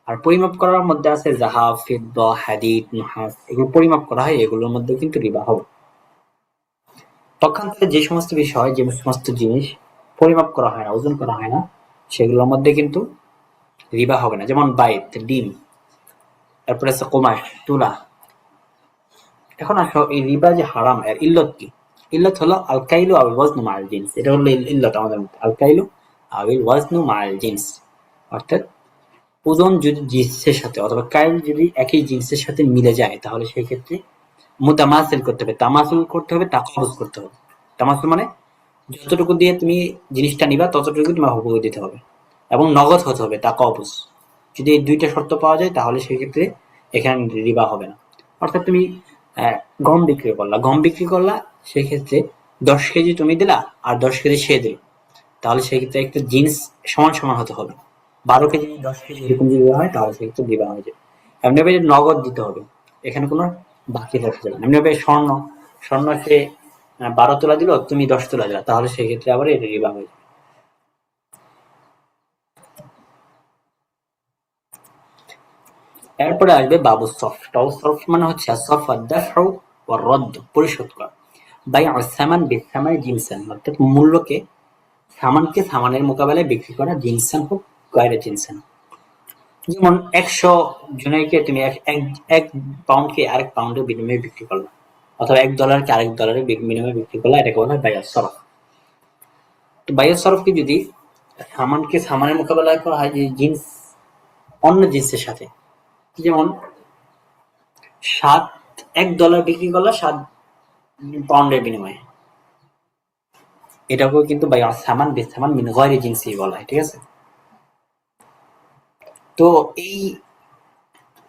আর পরিমাপ করার মধ্যে আছে যাহাব, ফিদ্দা, হাদিদ, নুহাস এগুলো পরিমাপ করা হয়, এগুলোর মধ্যে কিন্তু রিবা হবে। পক্ষান্তরে যে সমস্ত বিষয়, যে সমস্ত জিনিস পরিমাপ করা হয় না, ওজন করা হয় না, সেগুলোর মধ্যে কিন্তু রিবা হবে না। যেমন বাইত, ডিম, তারপরে আছে কুমাশ, তুলা। এখন আসো এই রিবা যে হারাম এর ইল্লত কি? ইল্লত হলো আল কাইলু আল ওয়াজনু মাআল জিনস। এটা হলো ইল্লত আমাদের মধ্যে। আল কাইলু আল ওয়াজনু মাআল জিনস। অর্থাৎ ওজন যদি জিনসের সাথে অথবা কাইল যদি একই জিনসের সাথে মিলে যায় তাহলে সেই ক্ষেত্রে মুতামাসিল করতে হবে, তামাসুল করতে হবে, তাকাবুজ করতে হবে। তামাসুল মানে যতটুকু দিয়ে তুমি জিনিসটা নিবা ততটুকু তোমার হুকুকে দিতে হবে এবং নগদ হতে হবে, তাকাবুজ। যদি এই দুইটা শর্ত পাওয়া যায় তাহলে সেই ক্ষেত্রে এখানে রিবা হবে না। অর্থাৎ তুমি আহ, গম বিক্রি করলা সেক্ষেত্রে 10 কেজি তুমি দিলা আর 10 কেজি সে দিল, তাহলে সেক্ষেত্রে একটা জিনিস সমান সমান হতে হবে। 12 কেজি 10 কেজি এরকম যদি হয় তাহলে সেক্ষেত্রে দিবা হয়ে যায়। এমনিভাবে নগদ দিতে হবে, এখানে কোনো বাকি রাখা যাবে না। এমনিভাবে স্বর্ণ, স্বর্ণ সে 12 তোলা দিল, তুমি 10 তোলা দিলা, তাহলে সেক্ষেত্রে আবার এটা রিবা হয়ে যাবে। এরপরে আসবে বাবু সরফ। বাবু সরফ মানে হচ্ছে সরফ আদ-দাফউ ওয়ার রদ্দ, পরিশোধ করা। বাইউ সামান বিসামানি জিনসান, অর্থাৎ মূল্যকে সামানকে সামানের মোকাবেলায় বিক্রি করা, জিনসান হোক গায়রে জিনসান। যেমন 100 জনেকে তুমি এক পাউন্ডকে আরেক পাউন্ডের বিনিময়ে বিক্রি করলা, অথবা $1 আরেক ডলারের বিনিময়ে বিক্রি করলা, এটাকে বলা হয় বাইউ সরফ। তো বাইউ সরফকে যদি সামানকে সামানের মোকাবেলায় করা হয় যে জিন্স অন্য জিন্সের সাথে, যেমন সাত $1 বিক্রি করলা 7 পাউন্ডের বিনিময়ে, এটাকেও কিন্তু বাইউ সামান বিসামান মিন গায়রি জিনসি বলা হয়। ঠিক আছে? তো এই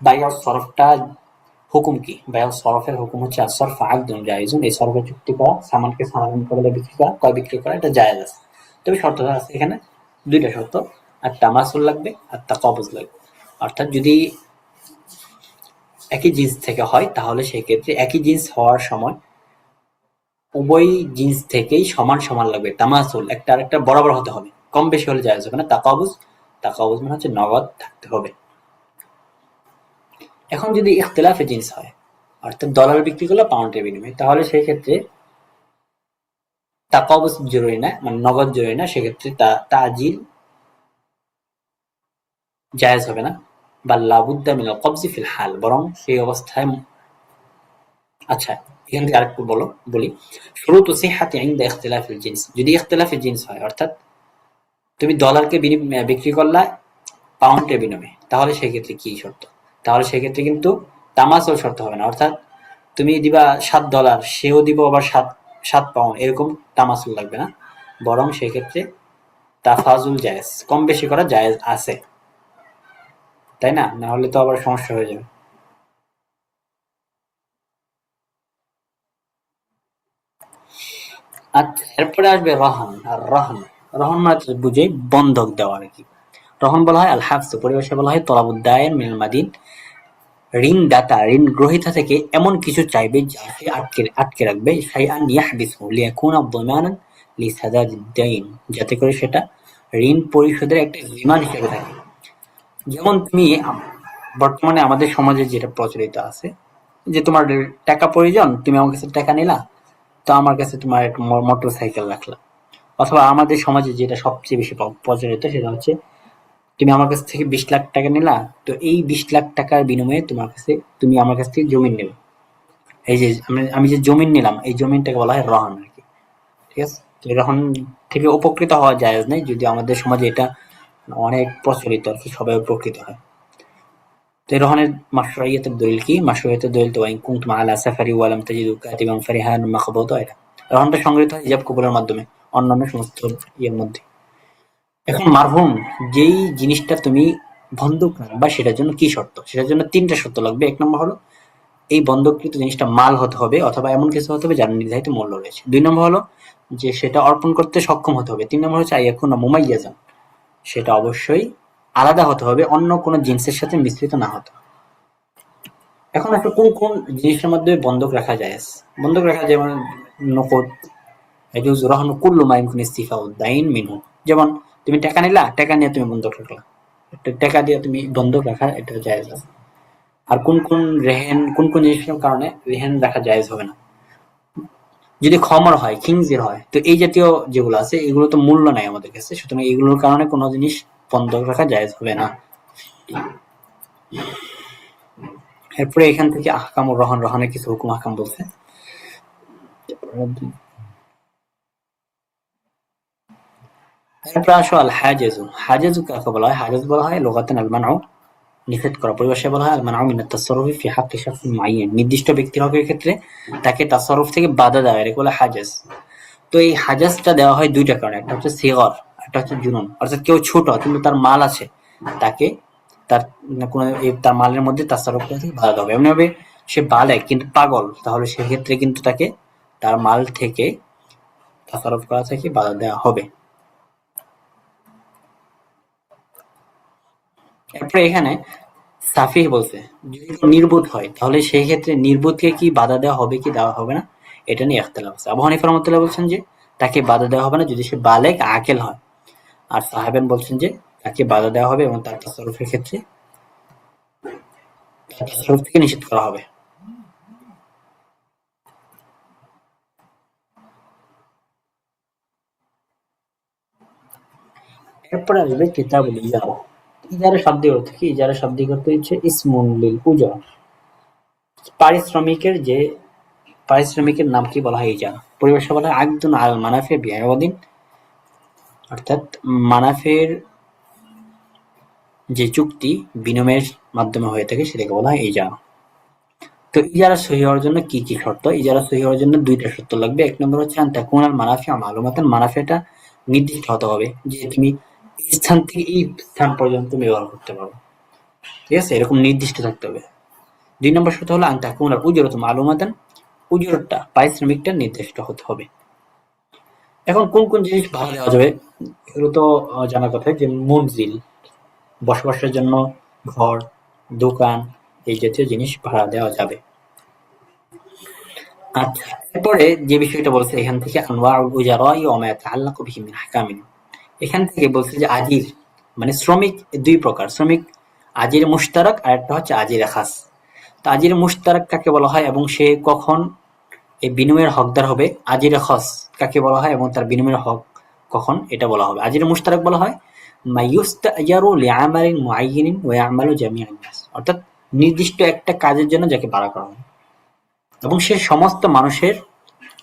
বাইউ সরফটা হুকুম কি? বাইউ সরফের হুকুম হচ্ছে আসরফ আকদুন জায়েজুন, এই সরফের চুক্তি করা, সামানকে সামানের মোকাবেলায় বিক্রি করা, ক্রয় বিক্রি করা, এটা জায়েজ আছে। তবে শর্ত আছে এখানে, দুইটা শর্ত। আর তামাসুল লাগবে আর তাকাবুজ লাগবে। অর্থাৎ যদি একই জিন্স থেকে হয় তাহলে সেই ক্ষেত্রে একই জিন্স হওয়ার সময় উভয় জিন্স থেকেই সমান সমান লাগবে। তামাসুল একটা আরেকটা বরাবর হতে হবে, কম বেশি হলে জায়েজ হবে না। তাকাবুজ, তাকাবুজ মানে হচ্ছে নগদ থাকতে হবে। এখন যদি ইখতিলাফে জিন্স হয়, অর্থাৎ ডলার বিক্রি করলে পাউন্ডের বিনিময়ে, তাহলে সেই ক্ষেত্রে তাকাবুজ জরুরি না, মানে নগদ জরুরি না, সেক্ষেত্রে তাজিল জায়েজ হবে না। বা লাবুদ্দা মিনাল কবজি ফিল হাল, বরং সেই অবস্থায়। আচ্ছা, এখান থেকে আরেকটু বলি। শুরুতু সিহহাতি ইনদা ইখতিলাফিল জিনস, যদি ইখতিলাফি জিনস হয়, অর্থাৎ তুমি ডলারকে বিক্রি করলা পাউন্ডের বিনিময়ে, তাহলে সেক্ষেত্রে কি শর্ত? তাহলে সেক্ষেত্রে কিন্তু তামাসুল শর্ত হবে না। অর্থাৎ তুমি দিবা $7, সেও দিব আবার সাত সাত পাউন্ড, এরকম তামাসুল লাগবে না। বরং সেক্ষেত্রে তাফাজুল জায়েজ, কম বেশি করা জায়েজ আছে, তাই না? না হলে তো আবার সমস্যা হয়ে যাবে। আচ্ছা, এরপরে আসবে রহন। আর রহন, রহন মানে বুঝে বন্ধক দেওয়া আর কি। রহন বলা হয় আল হাফস, পরিভাষায় বলা হয় তলাবুদ দায়ের মিনাল মাদিন, ঋণদাতা ঋণ গ্রহীতা থেকে এমন কিছু চাইবে যা সে আটকে আটকে রাখবে, শাইআন ইয়াহবিসহু লিয়াকুনা দামানান লিসাদাদিদ দাইন, যাতে করে সেটা ঋণ পরিশোধের একটা জিমান হিসেবে থাকে। যেমন তুমি বর্তমানে আমাদের সমাজে যেটা প্রচলিত আছে যে তোমার টাকা প্রয়োজন, তুমি আমার কাছে টাকা নিলা, তো আমার কাছে তোমার একটা মোটর সাইকেল রাখলা। অথবা আমাদের সমাজে যেটা সবচেয়ে বেশি প্রচলিত সেটা হচ্ছে তুমি আমার কাছ থেকে 20 লাখ টাকা নিলা, তো এই 20 লাখ টাকার বিনিময়ে তোমার কাছে তুমি আমার কাছ থেকে জমিন নেবে। এই যে আমি যে জমিন নিলাম, এই জমিনটাকে বলা হয় রহন আর কি। ঠিক আছে? তো এই রহন থেকে উপকৃত হওয়া জায়েজ নেই, যদি আমাদের সমাজে এটা অনেক প্রচলিত আর কি, সবাই উপকৃত হয়। তো এই রহনের মাশরুইয়্যতের দলিল কি? মাশরুইয়্যতের দলিল তো ওয়াইন কুনতুম আলা সাফারি ওয়া লাম তাজিদু কাতিবান ফারিহানুম মাকবুতা, এটা রহনটা সংগৃহীত হয় হিজাব কবুলের মাধ্যমে, অন্যান্য সমস্ত ইয়ের মধ্যে। এখন মারহুম, যেই জিনিসটা তুমি বন্ধক রাখবা সেটার জন্য কি শর্ত? সেটার জন্য 3টা শর্ত লাগবে। 1 নম্বর হলো এই বন্ধককৃত জিনিসটা মাল হতে হবে অথবা এমন কিছু হতে হবে যার নির্ধারিত মূল্য রয়েছে। 2 নম্বর হলো যে সেটা অর্পণ করতে সক্ষম হতে হবে। 3 নম্বর হচ্ছে আইয়াকুনা মুমাইয়াজান, সেটা অবশ্যই আলাদা হতে হবে, অন্য কোনো জিনিসের সাথে মিশ্রিত না হতে হবে। এখন একটা কোন কোন জিনিসের মধ্যে বন্ধক রাখা যায়? বন্ধক রাখা যেমন নকদ, ইয়াজুজু রাহনু কুল্লু মা ইমকিনু ইস্তিফাউ দাইন মিনহু। যেমন তুমি টাকা নিলা, টাকা নিয়ে তুমি বন্ধক রাখলা, টাকা দিয়ে তুমি বন্ধক রাখা এটা জায়েজ আছে। আর কোন কোন জিনিসের কারণে রেহেন রাখা জায়েজ হবে না, যদি খমর হয়, খিনজির হয়, তো এই জাতীয় যেগুলো আছে এগুলো তো মূল্য নাই আমাদের কাছে, সুতরাং এগুলোর কারণে কোনো জিনিস বন্ধক রাখা জায়েজ হবে না। এরপরে এখান থেকে আহকামুর রহন, রহনের কিছু হুকুম আহকাম বলছে। এরপরে আসো আল হাজেজু। হাজেজু কাকে বলা হয়? হাজেজ বলা হয় লুগাতান আল মানউ, নিষেধ করা। পরিভাষায় বলা হয় আল মানউ মিনাত তাসাররুফি ফি হাক্কি শাখসিন মুআয়্যান, নির্দিষ্ট ব্যক্তির হকের ক্ষেত্রে তাকে তাসাররুফ থেকে বাধা দেওয়া, এটাকে বলে হাজেজ। তো এই হাজাজটা দেওয়া হয় দুইটা কারণে, একটা হচ্ছে সিগর, একটা হচ্ছে জুনুন। অর্থাৎ কেউ ছোট কিন্তু তার মাল আছে, তাকে তার কোন তার মালের মধ্যে তাসাররুফ করা থেকে বাধা দেওয়া হবে। এমনি ভাবে সে বালেগ কিন্তু পাগল, তাহলে সেক্ষেত্রে কিন্তু তাকে তার মাল থেকে তাসাররুফ করা থেকে বাধা দেওয়া হবে। এরপরে এখানে সাফিহ বলছে যদি নির্বোধ হয় তাহলে সেই ক্ষেত্রে নির্বোধকে কি বাধা দেওয়া হবে কি দেওয়া হবে না, এটা নিয়ে ইখতিলাফ আছে। আবু হানিফা রাহমাতুল্লাহ বলছেন যে তাকে বাধা দেওয়া হবে না যদি সে বালেগ আকেল হয়, আর সাহেবেন বলছেন যে তাকে বাধা দেওয়া হবে এবং তার তাসাররুফের ক্ষেত্রে তার তাসাররুফ থেকে নিষেধ করা হবে। এরপরে আসবে কিতাবুল ইজারা। ইজারা শব্দের অর্থ কি? ইজারা শব্দের অর্থ হচ্ছে ইসমুন লিল উজরা, পারিশ্রমিকের যে পারিশ্রমিকের নাম কি বলা হয় ইজারা। পরিভাষা বলা হয় আকদুন আল মানাফি বিআওয়াদিন, অর্থাৎ মানাফের যে চুক্তি বিনিময়ের মাধ্যমে হয়ে থাকে সেটাকে বলা হয় ইজারা। তো ইজারা সহি হওয়ার জন্য কি কি শর্ত? ইজারা সহি হওয়ার জন্য দুইটা শর্ত লাগবে। এক নম্বর হচ্ছে আন তাকুনাল মানাফিউ মালুমাতান, মানাফিটা নির্দিষ্ট হতে হবে, যে তুমি এই স্থান থেকে এই স্থান পর্যন্ত ব্যবহার করতে পারো, ঠিক আছে, এরকম নির্দিষ্ট থাকতে হবে। দুই নম্বর শর্ত হলো আন তাকুনাল উজরাতু মালুমাতান, উজরতটা পারিশ্রমিকটা নির্দিষ্ট হতে হবে। এখন কোন কোন জিনিস ভাড়া দেওয়া যাবে এগুলো তো জানার কথা, যে মনজিল, বসবাসের জন্য ঘর, দোকান, এই জাতীয় জিনিস ভাড়া দেওয়া যাবে। আচ্ছা, এরপরে যে বিষয়টা বলছে এখান থেকে আনওয়াউল উজারাই ওয়া মা ইয়াতাআল্লাকু বিহি মিন আহকামিন, এখান থেকে বলছে যে আজির মানে শ্রমিক দুই প্রকার, শ্রমিক আজির মুশতারাক আর একটা হচ্ছে আজির খাস। তো আজির মুশতারাক কাকে বলা হয় এবং সে কখন এই বিনিময়ের হকদার হবে, আজির খাস কাকে বলা হয় এবং তার বিনিময়ের হক কখন, এটা বলা হবে। আজির মুশতারাক বলা হয় মা ইউস্তাজারু লিআমালিন মুআয়্যানিন ওয়া ইয়ামালু জামিউন নাস, অর্থাৎ নির্দিষ্ট একটা কাজের জন্য যাকে ভাড়া করা হয় এবং সে সমস্ত মানুষের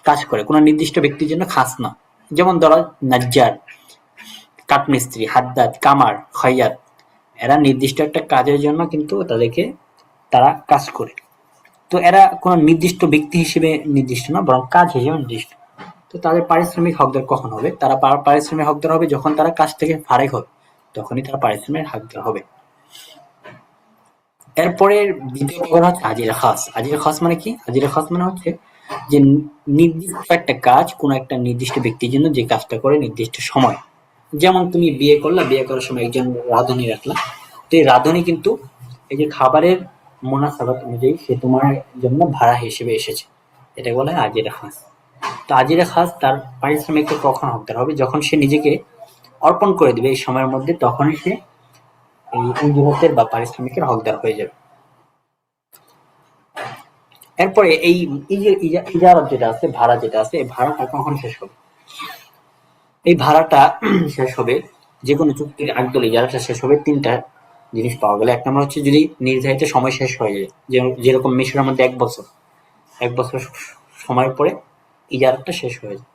কাজ করে, কোনো নির্দিষ্ট ব্যক্তির জন্য খাস না। যেমন ধরো নাজ্জার, কাঠমিস্ত্রি, হাদ্দাদ, কামার, খৈয়াত, এরা নির্দিষ্ট একটা কাজের জন্য কিন্তু তারা কাজ করে। তো এরা কোনো নির্দিষ্ট ব্যক্তি হিসেবে নির্দিষ্ট না, বরং কাজ হিসেবে নির্দিষ্ট। তো তাদের পারিশ্রমিক হকদার কখন হবে? তারা পারিশ্রমিক হকদার হবে যখন তারা কাজ থেকে ফারেক হবে, তখনই তারা পারিশ্রমিক হকদার হবে। এরপরে দ্বিতীয় প্রকার হচ্ছে আজিরা খাস। আজিরা খাস মানে কি? আজিরা খাস মানে হচ্ছে যে নির্দিষ্ট একটা কাজ কোনো একটা নির্দিষ্ট ব্যক্তির জন্য যে কাজটা করে নির্দিষ্ট সময়। যেমন তুমি বিয়ে করলা, বিয়ে করার সময় একজন রাঁধুনি রাখলা, তো এই রাঁধুনি কিন্তু এই যে খাবারের মুনাসাবাত অনুযায়ী সে তোমার জন্য ভাড়া হিসেবে এসেছে, এটা বলা হয় আজিরা খাস। তো আজিরা খাস তার পারিশ্রমিককে কখন হকদার হবে? যখন সে নিজেকে অর্পণ করে দিবে এই সময়ের মধ্যে, তখনই সে এই উজরতের বা পারিশ্রমিকের হকদার হয়ে যাবে। এরপরে এই যে ইজারত যেটা আছে, ভাড়া যেটা আছে, এই ভাড়াটা কখন শেষ হবে? এই ভাড়াটা শেষ হবে যে কোনো চুক্তির আকদল ইজারাটা শেষ হবে তিনটা জিনিস পাওয়া গেলে। এক নম্বর হচ্ছে যদি নির্ধারিত সময় শেষ হয়ে যায়, যেরকম মিশরের মধ্যে ১ বছর, ১ বছর সময়ের পরে ইজারাটা শেষ হয়ে যায়।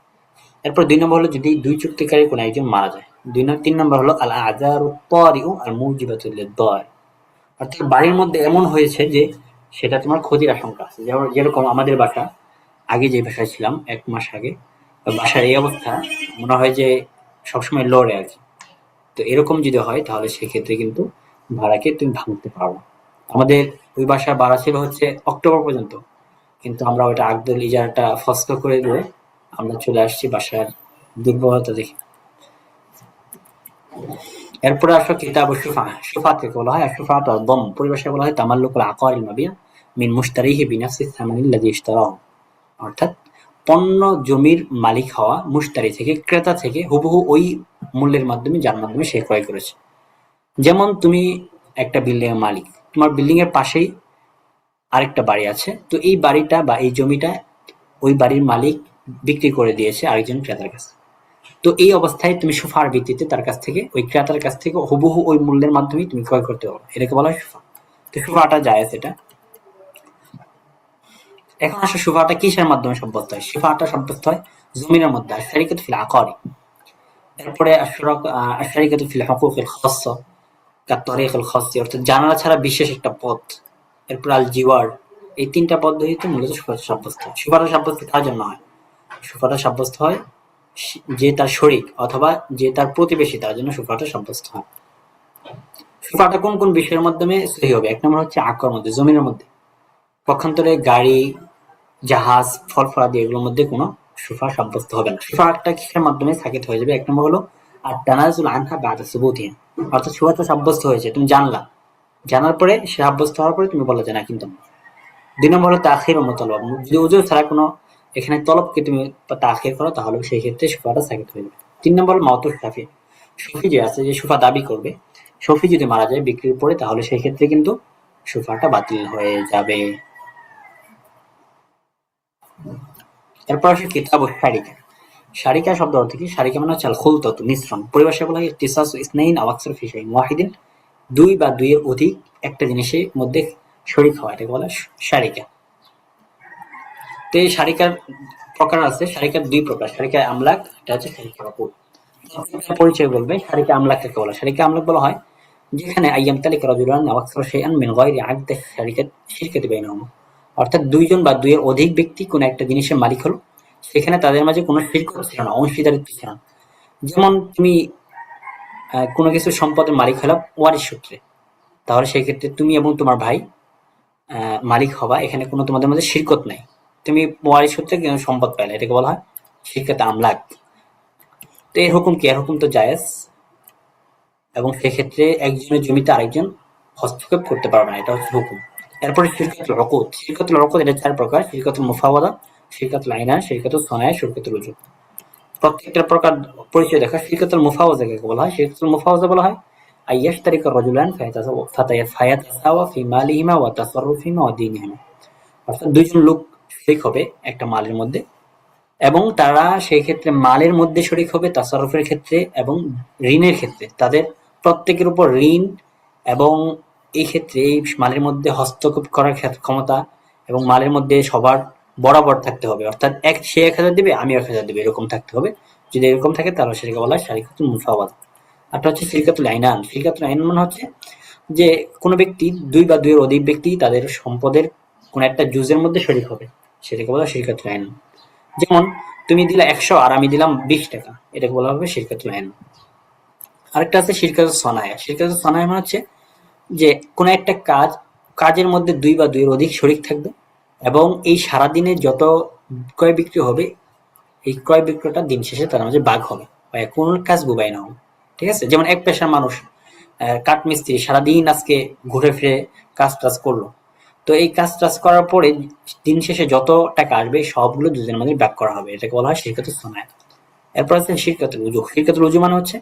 এরপর ২ নম্বর হলো যদি দুই চুক্তিকারী কোনো একজন মারা যায়। ৩ নম্বর হলো আল আযারু তারিউ আল মুজিবাতু লিদ-দার, অর্থাৎ বাড়ির মধ্যে এমন হয়েছে যে সেটা তোমার ক্ষতির আশঙ্কা আছে। যেরকম আমাদের বাসা, আগে যে বাসায় ছিলাম ১ মাস আগে, বাসার এই অবস্থা মনে হয় যে সবসময় লড়ে আর কি। তো এরকম যদি হয় তাহলে সেক্ষেত্রে কিন্তু ভাড়াকে তুমি ভাঙতে পারো না। আমাদের ওই বাসার ভাড়া ছিল হচ্ছে অক্টোবর পর্যন্ত, কিন্তু আমরা ওইটা আকদল ইজারাটা ফসল করে দিয়ে আমরা চলে আসছি বাসার দুর্বলতা দেখে। এরপরে আসো কিতাব সুফা। সুফা থেকে বলা হয় সুফা তো দম, পরিভাষায় বলা হয় তামাল্লুকুল আকারিল মাবিয়া মিন মুশতারিহি বিনাফসি সামানিল লাযী ইশতারাহু, অর্থাৎ পণ্য জমির মালিক হওয়া মুশতারি থেকে, ক্রেতা থেকে হুবহু ওই মূল্যের মাধ্যমে, যার মাধ্যমে সে ক্রয় করেছে। যেমন তুমি একটা বিল্ডিং এর মালিক, তোমার বিল্ডিং এর পাশেই আরেকটা বাড়ি আছে, তো এই বাড়িটা বা এই জমিটা ওই বাড়ির মালিক বিক্রি করে দিয়েছে আরেকজন ক্রেতার কাছে। তো এই অবস্থায় তুমি সুফার ভিত্তিতে তার কাছ থেকে, ওই ক্রেতার কাছ থেকে হুবহু ওই মূল্যের মাধ্যমে তুমি ক্রয় করতে পারো, এটাকে বলা হয় সুফা। তো সুফাটা জায়েজ এটা। এখন আসলে সুফাটা কিসের মাধ্যমে সাব্যস্ত হয়? সুফাটা সাব্যস্ত হয় জমিনের মধ্যে, আর শারিকাতু ফিল আকারি। এরপরে শারিকাতু ফিল হুকুকিল খাসসা কাত্তারিকুল খাসসি, অর্থাৎ জানালা ছাড়া বিশেষ একটা পথ। এরপর আল জিওয়ার। এই তিনটা পদ্ধতিতে মূলত সুফাটা সাব্যস্ত হয়। সুফাটা সাব্যস্ত কার জন্য হয়? সুফাটা সাব্যস্ত হয় যে তার শরিক অথবা যে তার প্রতিবেশী, তার জন্য সুফাটা সাব্যস্ত হয়। সুফাটা কোন কোন বিষয়ের মাধ্যমে সহি হবে? এক নম্বর হচ্ছে আকর মধ্যে, জমিনের মধ্যে। পক্ষান্তরে গাড়ি, জাহাজ, ফল ফলাদি এগুলোর মধ্যে কোনো সুফা সাব্যস্ত হবে না। সুফা একটা কিসের মাধ্যমে সাকিত হয়ে যাবে? এক নম্বর হলো আর তানাজুল আনহা বাদা সুবুতিহা, অর্থাৎ সুফাটা সাব্যস্ত হয়েছে, তুমি জানলা, জানার পরে সে সাব্যস্ত হওয়ার পরে তুমি বলো যে না কিন্তু। দুই নম্বর হলো তাখির ও মুতালাব, যদি ওজোর ছাড়া কোনো এখানে তলবকে তুমি তাখির করো তাহলে সেই ক্ষেত্রে সুফাটা সাকিত হয়ে যাবে। তিন নম্বর হলো মাউতুফ শাফি, শফি যে আছে, যে সুফা দাবি করবে, শফি যদি মারা যায় বিক্রির পরে, তাহলে সেই ক্ষেত্রে কিন্তু সুফাটা বাতিল হয়ে যাবে। এরপর আসে কিতাব ও শারিকা। শারিকা শব্দ অর্থ কি? শারিকা মানে হচ্ছে আল খুলতাত, মিশ্রণ। পরিভাষায় বলা হয় ইখতিসাসু ইসনাইন আও আকসার ফি শাইইন ওয়াহিদিন, দুই বা দুইয়ের অধিক একটা জিনিসের মধ্যে শরিক হওয়া, এটাকে বলা হয় শারিকা। তো এই শারিকার প্রকার আছে, শারিকার দুই প্রকার, শারিকা আমলাক, এটা হচ্ছে শারিকা উকুদ। পরিচয় বলবে শারিকা আমলাক কাকে বলা হয়। শারিকা আমলাক বলা হয় যেখানে আইয়াম তালিকা রাজুলান আও আকসার শাইআন মিন গায়রি আকদি শিরকাতি বাইনাহুমা, অর্থাৎ দুইজন বা দুইয়ের অধিক ব্যক্তি কোন একটা জিনিসের মালিক হলো, সেখানে তাদের মাঝে কোনো শিরকত ছিল না, অংশীদারিত্ব ছিল না। যেমন তুমি কোনো কিছু সম্পদের মালিক হলো ওয়ারিশ সূত্রে, তাহলে সেই ক্ষেত্রে তুমি এবং তোমার ভাই মালিক হবা, এখানে কোনো তোমাদের মধ্যে শিরকত নাই, তুমি ওয়ারিশ সূত্রে সম্পদ পাইলে, এটাকে বলা হয় শিরকাত আমলাক। তো এর হুকুম কি? এর হুকুম তো জায়েজ, এবং সেক্ষেত্রে একজনের জমিতে আরেকজন হস্তক্ষেপ করতে পারবে না, এটা হচ্ছে হুকুম। এরপরে শিরকাতুল উকুদ। শিরকাতুল উকুদ এটা চার প্রকার: শিরকাতুল মুফাওয়াদা, শিরকাতুল আইনান, শিরকাতুল সনায়া, শিরকাতুল উজুব। প্রত্যেকটার প্রকার পরিচয় দেখা। শিরকাতুল মুফাওয়াজা কাকে বলা হয়? শিরকাতুল মুফাওয়াজা বলা হয় আইয়াশতারিকা রাজুলান ফায়াতাসাওয়া ফি মালিহিমা ওয়া তাসাররুফিহিমা ওয়া দীনিহিমা, অর্থাৎ দুইজন লোক শরিক হবে একটা মালের মধ্যে, এবং তারা সেই ক্ষেত্রে মালের মধ্যে শরিক হবে, তাসাররুফের ক্ষেত্রে এবং ঋণের ক্ষেত্রে। তাদের প্রত্যেকের উপর ঋণ এবং এই ক্ষেত্রে এই মালের মধ্যে হস্তক্ষেপ করার ক্ষমতা, এবং মালের মধ্যে সবার বরাবর থাকতে হবে, অর্থাৎ সে ১,০০০ দিবে, আমি ১,০০০ দিবে, এরকম থাকতে হবে। যদি এরকম থাকে তাহলে সেটাকে বলা হয় শারিকাতুল মুফাওয়াদা। আরটা হচ্ছে শিরকাতুল আইনান। শিরকাতুল আইনান মানে হচ্ছে যে কোনো ব্যক্তি, দুই বা দুইয়ের অধিক ব্যক্তি তাদের সম্পদের কোন একটা জুজের মধ্যে শরিক হবে, সেটাকে বলা হয় শিরকাতুল আইনান। যেমন তুমি দিলা ১০০ আর আমি দিলাম ২০ টাকা, এটাকে বলা হবে শিরকাতুল আইনান। আরেকটা আছে শিরকাতুল সনায়া। শিরকাতুল সনায়া মানে হচ্ছে যে কোনো একটা কাজের মধ্যে দুই বা দুইয়ের অধিক শরিক থাকবে, এবং এই সারাদিনে যত ক্রয় বিক্রি হবে, এই ক্রয় বিক্রয়টা দিন শেষে তার মাঝে ভাগ হবে, বা কোন কাজ বুবাই না হবে। ঠিক আছে? যেমন এক পেশার মানুষ, কাঠমিস্ত্রি, সারাদিন আজকে ঘুরে ফিরে কাজ টাজ করলো, তো এই কাজ টাজ করার পরে দিন শেষে যত টাকা আসবে সবগুলো দুজনের মধ্যে ভাগ করা হবে, এটাকে বলা হয় শিরকাতুল সনায়া। এরপর আছে শিরকাতুল উজু। শিরকাতুল উজু মানে হচ্ছে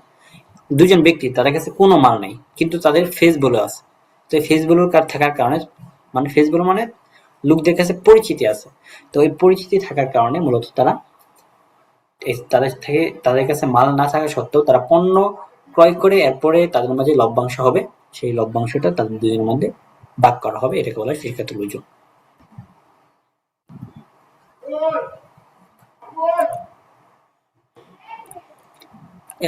দুজন ব্যক্তি, তাদের কাছে কোনো মাল নাই কিন্তু তাদের ফেস ভ্যালু আছে। তো এই ফেস ভ্যালু থাকার কারণে, মানে ফেস ভ্যালু মানে লোকদের কাছে পরিচিতি আছে, তো এই পরিচিতি থাকার কারণে মূলত তারা তাদের কাছে মাল না থাকা সত্ত্বেও তারা পণ্য ক্রয় করে, এরপরে তাদের মাঝে লভ্যাংশ হবে, সেই লভ্যাংশটা তাদের দুজনের মধ্যে ভাগ করা হবে, এটাকে বলা হয় শিরকাতুল উজু।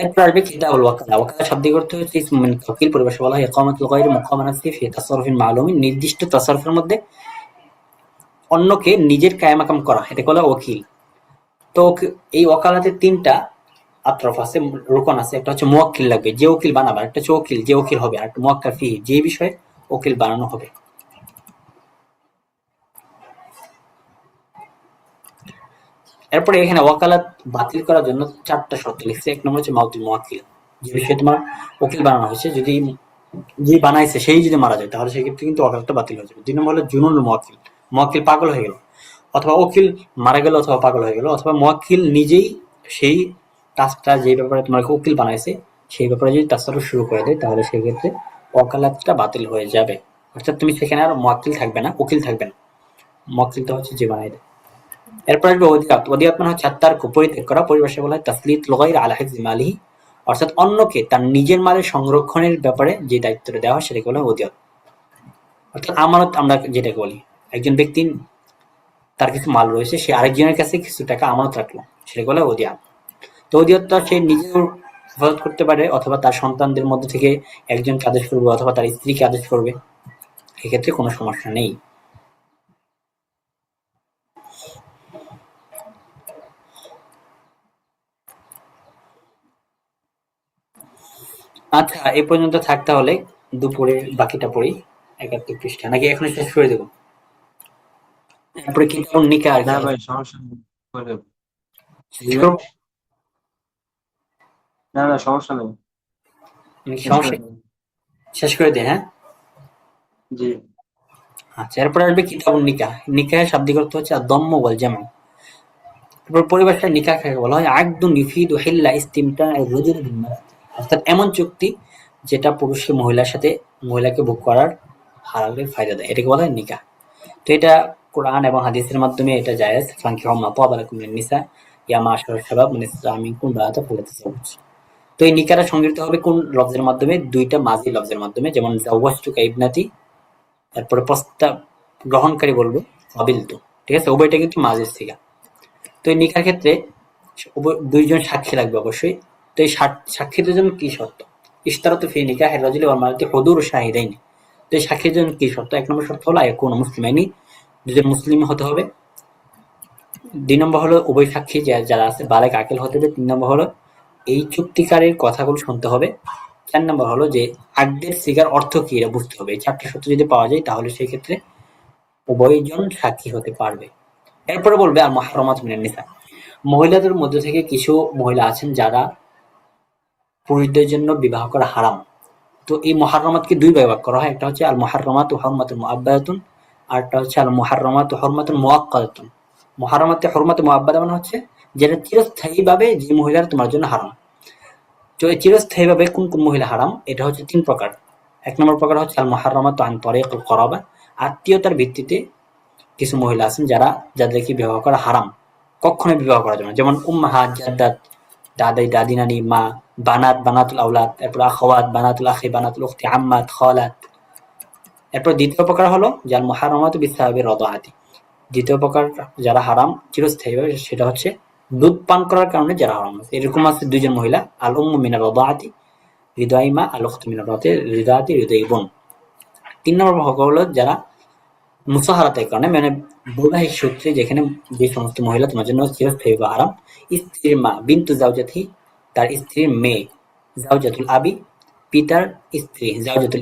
এরপর আসবে কিতাবুল ওয়াকালা। ওয়াকালা শব্দের অর্থ হচ্ছে ইসমুম মিন তাওকিল। পরিভাষায় বলা হয় ইকামাতুল গায়রি মুকামা নাফসিহি ফি তাসাররুফিন মালুমিন, নির্দিষ্ট তাসাররুফের মধ্যে অন্যকে নিজের কায়ামাকাম করা, এটাকে বলা হয় ওয়াকিল। তো এই ওয়াকালাতে তিনটা আতরফ আছে, রোকন আছে। একটা হচ্ছে মুওয়াক্কিল লাগবে, যে উকিল বানাবে; একটা হচ্ছে ওকিল, যে উকিল হবে; আর একটা মুওয়াক্কাল ফিহি, যে বিষয়ে উকিল বানানো হবে। এরপরে এখানে ওয়াকালাত বাতিল করার জন্য ৪টা শর্ত লিখছে। এক নম্বর হচ্ছে মাউতুল মুওয়াক্কিল, যে বিষয়ে তোমার উকিল বানানো হয়েছে, যদি যে বানাইছে সেই যদি মারা যায় তাহলে সেক্ষেত্রে কিন্তু ওয়াকালাতটা বাতিল হয়ে যাবে। ২ নম্বর হলো জুনুনুল মুওয়াক্কিল, মুওয়াক্কিল পাগল হয়ে গেল, অথবা উকিল মারা গেল অথবা পাগল হয়ে গেল, অথবা মুয়াক্কিল নিজেই সেই টাস্কটা যে ব্যাপারে তোমাকে উকিল বানাইছে সেই ব্যাপারে যদি টাস্কটা শুরু করে দেয়, তাহলে সেক্ষেত্রে ওয়াকালাতটা বাতিল হয়ে যাবে। অর্থাৎ তুমি সেখানে আর মুয়াক্কিল থাকবে না, উকিল থাকবে না, মুয়াক্কিলটা হচ্ছে যে বানাই দেয়। এরপর আসবে ওদিয়াত। ওদিয়াত মানে হচ্ছে আত্মার্ক, পরিত্যাগ করা। পরিভাষায় বলা হয় তাসলিতুল গায়রি আলা হিফজি মালিহি, অর্থাৎ অন্যকে তার নিজের মালের সংরক্ষণের ব্যাপারে যে দায়িত্বটা দেওয়া হয় সেটাকে বলা হয় ওদিয়াত। অর্থাৎ আমানত আমরা যেটাকে বলি, একজন ব্যক্তি তার কিছু মাল রয়েছে, সে আরেকজনের কাছে কিছু টাকা আমানত রাখলো, সেটাকে বলা হয় ওদিয়াত। তো ওদিয়াতটা সে নিজেও হেফাজত করতে পারে, অথবা তার সন্তানদের মধ্যে থেকে একজনকে আদেশ করবে, অথবা তার স্ত্রীকে আদেশ করবে, এক্ষেত্রে কোনো সমস্যা নেই। আচ্ছা, এই পর্যন্ত থাক তাহলে। দুপুরে বাকিটা পড়ি, ৭১ পৃষ্ঠা, নাকি এখনই শেষ করে দেবো? তারপরে কিতাবুন নিকাহ আর কি না আছে, ভাই, সমস্যা নেই, করে। শেষ জি ভাই। করবো না না, সমস্যা নেই, নাকি শেষ সমস্যা? করে দিন। শেষ করে দিই, হ্যাঁ। জি। আচ্ছা, এরপরে আসবে কিতাবুন নিকাহ। নিকাহের শাব্দিক অর্থ হচ্ছে আদ-দাম্মু ওয়াল জামউ। তারপর পরিভাষায় নিকাহ কাকে বলা হয়? আকদুন ইউফিদু হিল্লা ইসতিমতা'আর রাজুলি বিল মারআতি, অর্থাৎ এমন চুক্তি যেটা পুরুষকে মহিলার সাথে, মহিলাকে ভোগ করার হালালের ফায়দা দেয়, এটাকে বলা হয় নিকাহ। তো এটা কোরআন এবং হাদিসের মাধ্যমে এটা জায়েজ। ফানকিহু মা তাবা লাকুম মিনান নিসা ইয়া মাশারাশ শাবাব মান ইসতাতা মিনকুম বা'আতা ফালাতাযাওয়াজ। তো এই নিকাহটা সংগৃহীত হবে কোন লফজের মাধ্যমে? দুইটা মাজি লফজের মাধ্যমে, যেমন যাওয়াজতুকা ইবনাতি, তারপরে প্রস্তাব গ্রহণকারী বলবে কাবিলতু, ঠিক আছে? উভয়টা কিন্তু মাজির সিগা। তো এই নিকার ক্ষেত্রে দুইজন সাক্ষী লাগবে অবশ্যই। তো এই সাক্ষীদের জন্য কি শর্ত? ইশতারাতু ফি নিকাহির রাজুলি ওয়াল মারআতি হুদুরু শাহিদাইনি। তো এই সাক্ষীর জন্য কি শর্ত? এক নম্বর শর্ত হলো আয়াকুনু মুসলিমাইনি, দুজন মুসলিম হতে হবে। দুই নম্বর হলো উভয় সাক্ষী যারা আছে বালেগ আকিল হতে হবে। তিন নম্বর হলো এই চুক্তিকারীর কথাগুলো শুনতে হবে। চার নম্বর হলো যে আকদের সিগার অর্থ কি এটা বুঝতে হবে। এই চারটা শর্ত যদি পাওয়া যায়, তাহলে সেই ক্ষেত্রে উভয়জন সাক্ষী হতে পারবে। এরপরে বলবে আর মুহাররামাত মিনান নিসা, মহিলাদের মধ্যে থেকে কিছু মহিলা আছেন যারা পুরুষদের জন্য বিবাহ করা হারাম। তো এই মুহাররামাতকে দুই ভাগে ভাগ করা হয়, একটা হচ্ছে আল মুহাররামাতু হুরমাতুন মুআব্বাদাতুন, আর একটা হচ্ছে আল মুহাররামাতু হুরমাতুন মুআক্কাদাতুন। মুহাররামাতে হুরমাতুন মুআব্বাদা মানে হচ্ছে যেটা চিরস্থায়ীভাবে যে মহিলারা তোমার জন্য হারাম। তো এই চিরস্থায়ীভাবে কোন কোন মহিলা হারাম, এটা হচ্ছে তিন প্রকার। এক নম্বর প্রকার হচ্ছে আল মুহাররামাতু আন তারিকুল করাবা, আত্মীয়তার ভিত্তিতে কিছু মহিলা আছেন যাদেরকে বিবাহ করা হারাম, কখনোই বিবাহ করা যাবে না। যেমন উম্মাহাত, জাদ্দাত, দাদাই দাদি নানি, মা, বানাত বানাতুল আওলাদ, এরপর আখাওয়াত বানাতুল আখি বানাতুল উখতি, আম্মাত, খালাত। এরপর দ্বিতীয় প্রকার হলো যার মুহাররামাতু বিসাবাবির রাদাআতি। দ্বিতীয় প্রকার যারা হারাম চিরস্থায়ীভাবে, সেটা হচ্ছে দুধ পান করার কারণে যারা হারাম। এরকম আছে দুইজন মহিলা, আল উম্মু মিনার রাদাআতি হৃদয় মা, আল উখতু মিনার হৃদয়াতি হৃদয় বোন। তিন নম্বর ভাগ হলো যারা মুসাহারাতের কারণে, মানে বৈবাহিক সূত্রে, যেখানে যে সমস্ত মহিলা তোমার জন্য চিরস্থায়ী বা হারাম। স্ত্রীর মা, বিন্তু জাওজাতি, তার স্ত্রীর মেয়ে, জাওজাতুল আবি, পিতার স্ত্রী জাওজাতুল